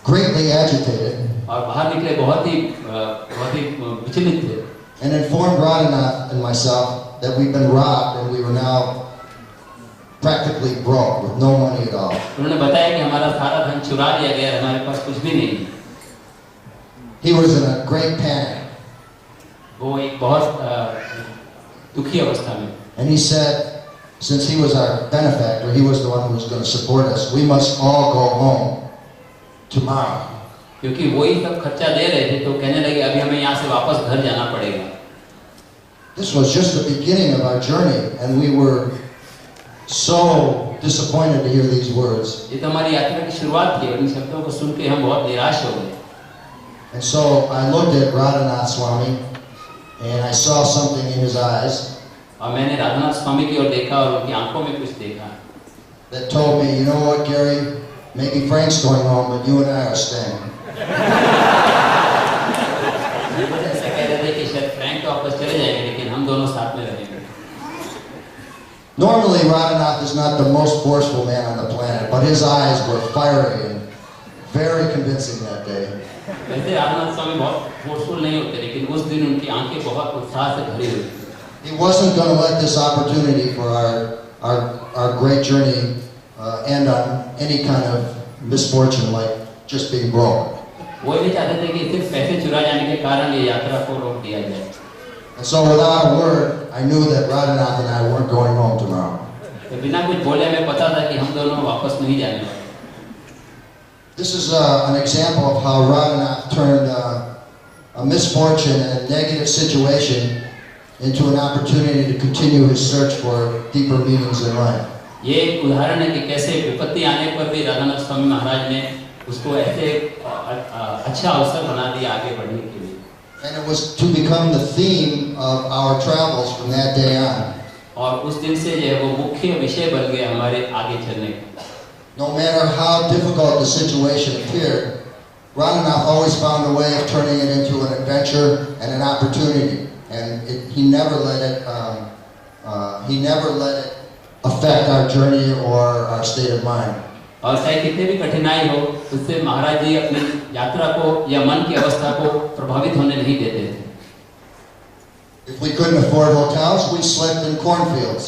greatly agitated. और बाहर निकले बहुत ही विचलित थे. And informed Radhanath and myself that we'd been robbed and we were now practically broke with no money at all. उन्होंने बताया कि हमारा सारा धन चुरा लिया गया, हमारे पास कुछ भी नहीं. He was in a great panic. वो एक बहुत दुखी अवस्था में. And he said, since he was our benefactor, he was the one who was going to support us, we must all go home tomorrow. क्योंकि वो ही सब खर्चा दे रहे थे, तो कहने लगे अभी हमें यहाँ से वापस घर जाना पड़ेगा. This was just the beginning of our journey, and we were so disappointed to hear these words. ये तो हमारी यात्रा की शुरुआत थी और इन शब्दों को सुन के हम बहुत निराश हो गए. And so I looked at Radhanath Swami, and I saw something in his eyes. और मैंने राधानाथ स्वामी की ओर देखा और उनकी आंखों में कुछ देखा. That told me, you know what, Gary, maybe Frank's going home, but you and I are staying. ऐसा कह रहे थे कि शायद फ्रैंक तो वापस चले जाएंगे, लेकिन हम दोनों साथ में रहेंगे. Normally, Radhanath is not the most forceful man on the planet, but his eyes were fiery and very convincing that day. वैसे राधानाथ स्वामी बहुत फोर्सफुल नहीं होते, लेकिन उस दिन उनकी आंखें बहुत उत्साह से भरी हुई. He wasn't going to let this opportunity for our great journey end on any kind of misfortune like just being broke. वो नहीं चाहते थे कि सिर्फ पैसे चुरा जाने के कारण ये यात्रा को रोक दिया जाए. And so without a word, I knew that Radhanath and I weren't going home tomorrow. तो बिना कुछ बोले हमें पता था कि हम दोनों वापस नहीं जाने वाले. This is an example of how Radhanath turned a misfortune and a negative situation into an opportunity to continue his search for deeper meanings in life. ये एक उदाहरण है कि कैसे विपत्ति आने पर भी राधानाथ स्वामी महाराज ने उसको ऐसे अच्छा अवसर बना दिया आगे बढ़ने के लिए. And it was to become the theme of our travels from that day on. और उस दिन से जो है वो मुख्य विषय बन गया हमारे आगे चलने का. No matter how difficult the situation appeared, Radhanath always found a way of turning it into an adventure and an opportunity. And he never let it affect our journey or our state of mind. और चाहे कितनी भी कठिनाई हो, उससे महाराज जी अपनी यात्रा को या मन की अवस्था को प्रभावित होने नहीं देते थे. If we couldn't afford hotels, we slept in cornfields.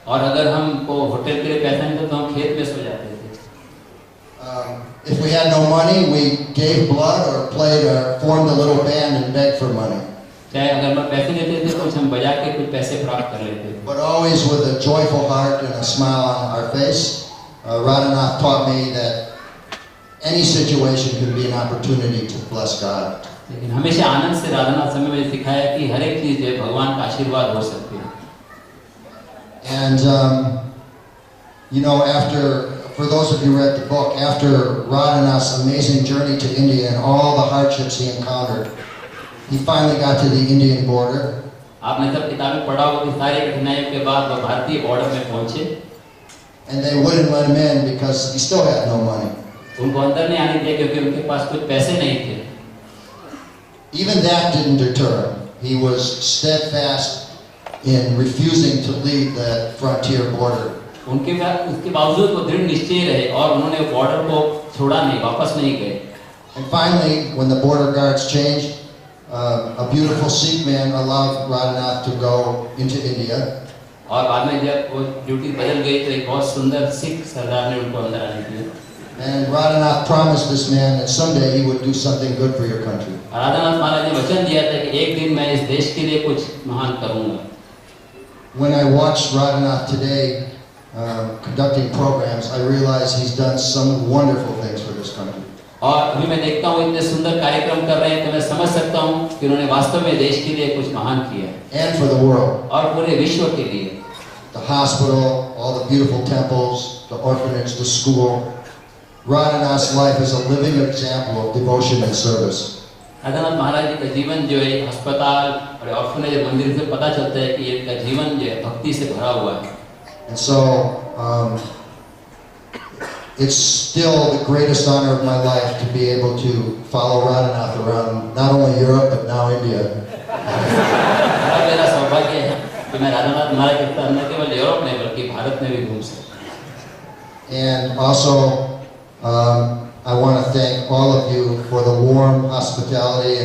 और अगर हमको होटल के लिए पैसा नहीं था तो हम खेत में सो जाते थे. If we had no money, we gave blood or played or formed a little band and begged for money. चाहे अगर मैं पैसे देते थे तो हम बजा के कुछ पैसे प्राप्त कर लेते थे. But always with a joyful heart and a smile on our face. Radhanath taught me that any situation can be an opportunity to bless God. लेकिन हमेशा आनंद से राधानाथ स्वामी ने सिखाया कि हर एक चीज जो है भगवान का आशीर्वाद हो सकती है. And, you know, for those of you who read the book, after Radhanath's amazing journey to India and all the hardships he encountered, he finally got to the Indian border. आपने जब किताब में पढ़ा होगा कि सारी कठिनाइयों के बाद वो भारतीय बॉर्डर में पहुंचे, and they wouldn't let him in because he still had no money. उनको अंदर नहीं आने दिया क्योंकि उनके पास कुछ पैसे नहीं थे. Even that didn't deter him. He was steadfast in refusing to leave that frontier border. उसके बावजूद वो दृढ़ निश्चय रहे और उन्होंने बॉर्डर को छोड़ा नहीं, वापस नहीं गए. And finally, when the border guards changed, a beautiful Sikh man allowed Radhanath to go into India. और बाद में जब वो ड्यूटी बदल गई तो एक बहुत सुंदर सिख सरदार ने उनको अंदर आने दिया. And Radhanath promised this man that someday he would do something good for your country. Radhanath महाराज ने वचन दिया था कि एक दिन मैं इस देश के लिए कुछ महान करूंगा. When I watched Radhanath today conducting programs, I realized he's done some wonderful things for this country. और अभी मैं देखता हूँ इतने सुंदर कार्यक्रम कर रहे हैं तो मैं समझ सकता हूँ कि उन्होंने वास्तव में देश के लिए कुछ महान किया. And for the world. और पूरे विश्व के लिए. The hospital, all the beautiful temples, the orphanage, the school. Radhanath's life is a living example of devotion and service. Radhanath महाराज जी का जीवन जो है अस्पताल और ऑर्फनेज मंदिर से पता चलता है कि इनका जीवन जो है भक्ति से भरा हुआ है. And so it's still the greatest honor of my life to be able to follow Radhanath around not only Europe but now India. मेरा सौभाग्य है कि मैं राधानाथ महाराज के साथ न केवल यूरोप में बल्कि भारत में भी घूम सकता. And also I want to thank all of you for the warm hospitality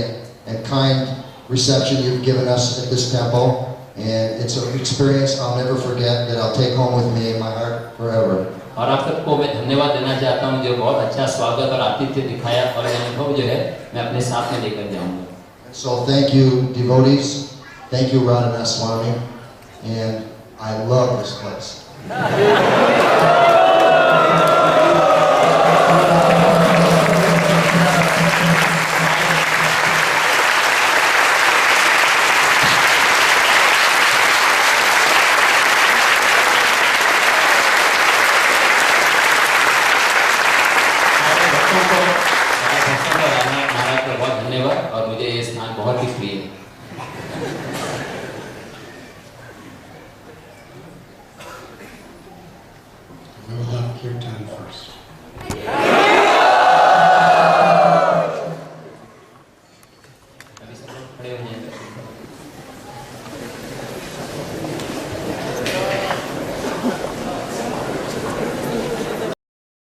and kind reception you've given us at this temple. And it's an experience I'll never forget that I'll take home with me in my heart forever. और आप सबको मैं धन्यवाद देना चाहता हूँ जो बहुत अच्छा स्वागत और आतिथ्य दिखाया और ये अनुभव जो है मैं अपने साथ में लेकर जाऊँगा. So thank you devotees, thank you Radhanath Swami, and I love this place.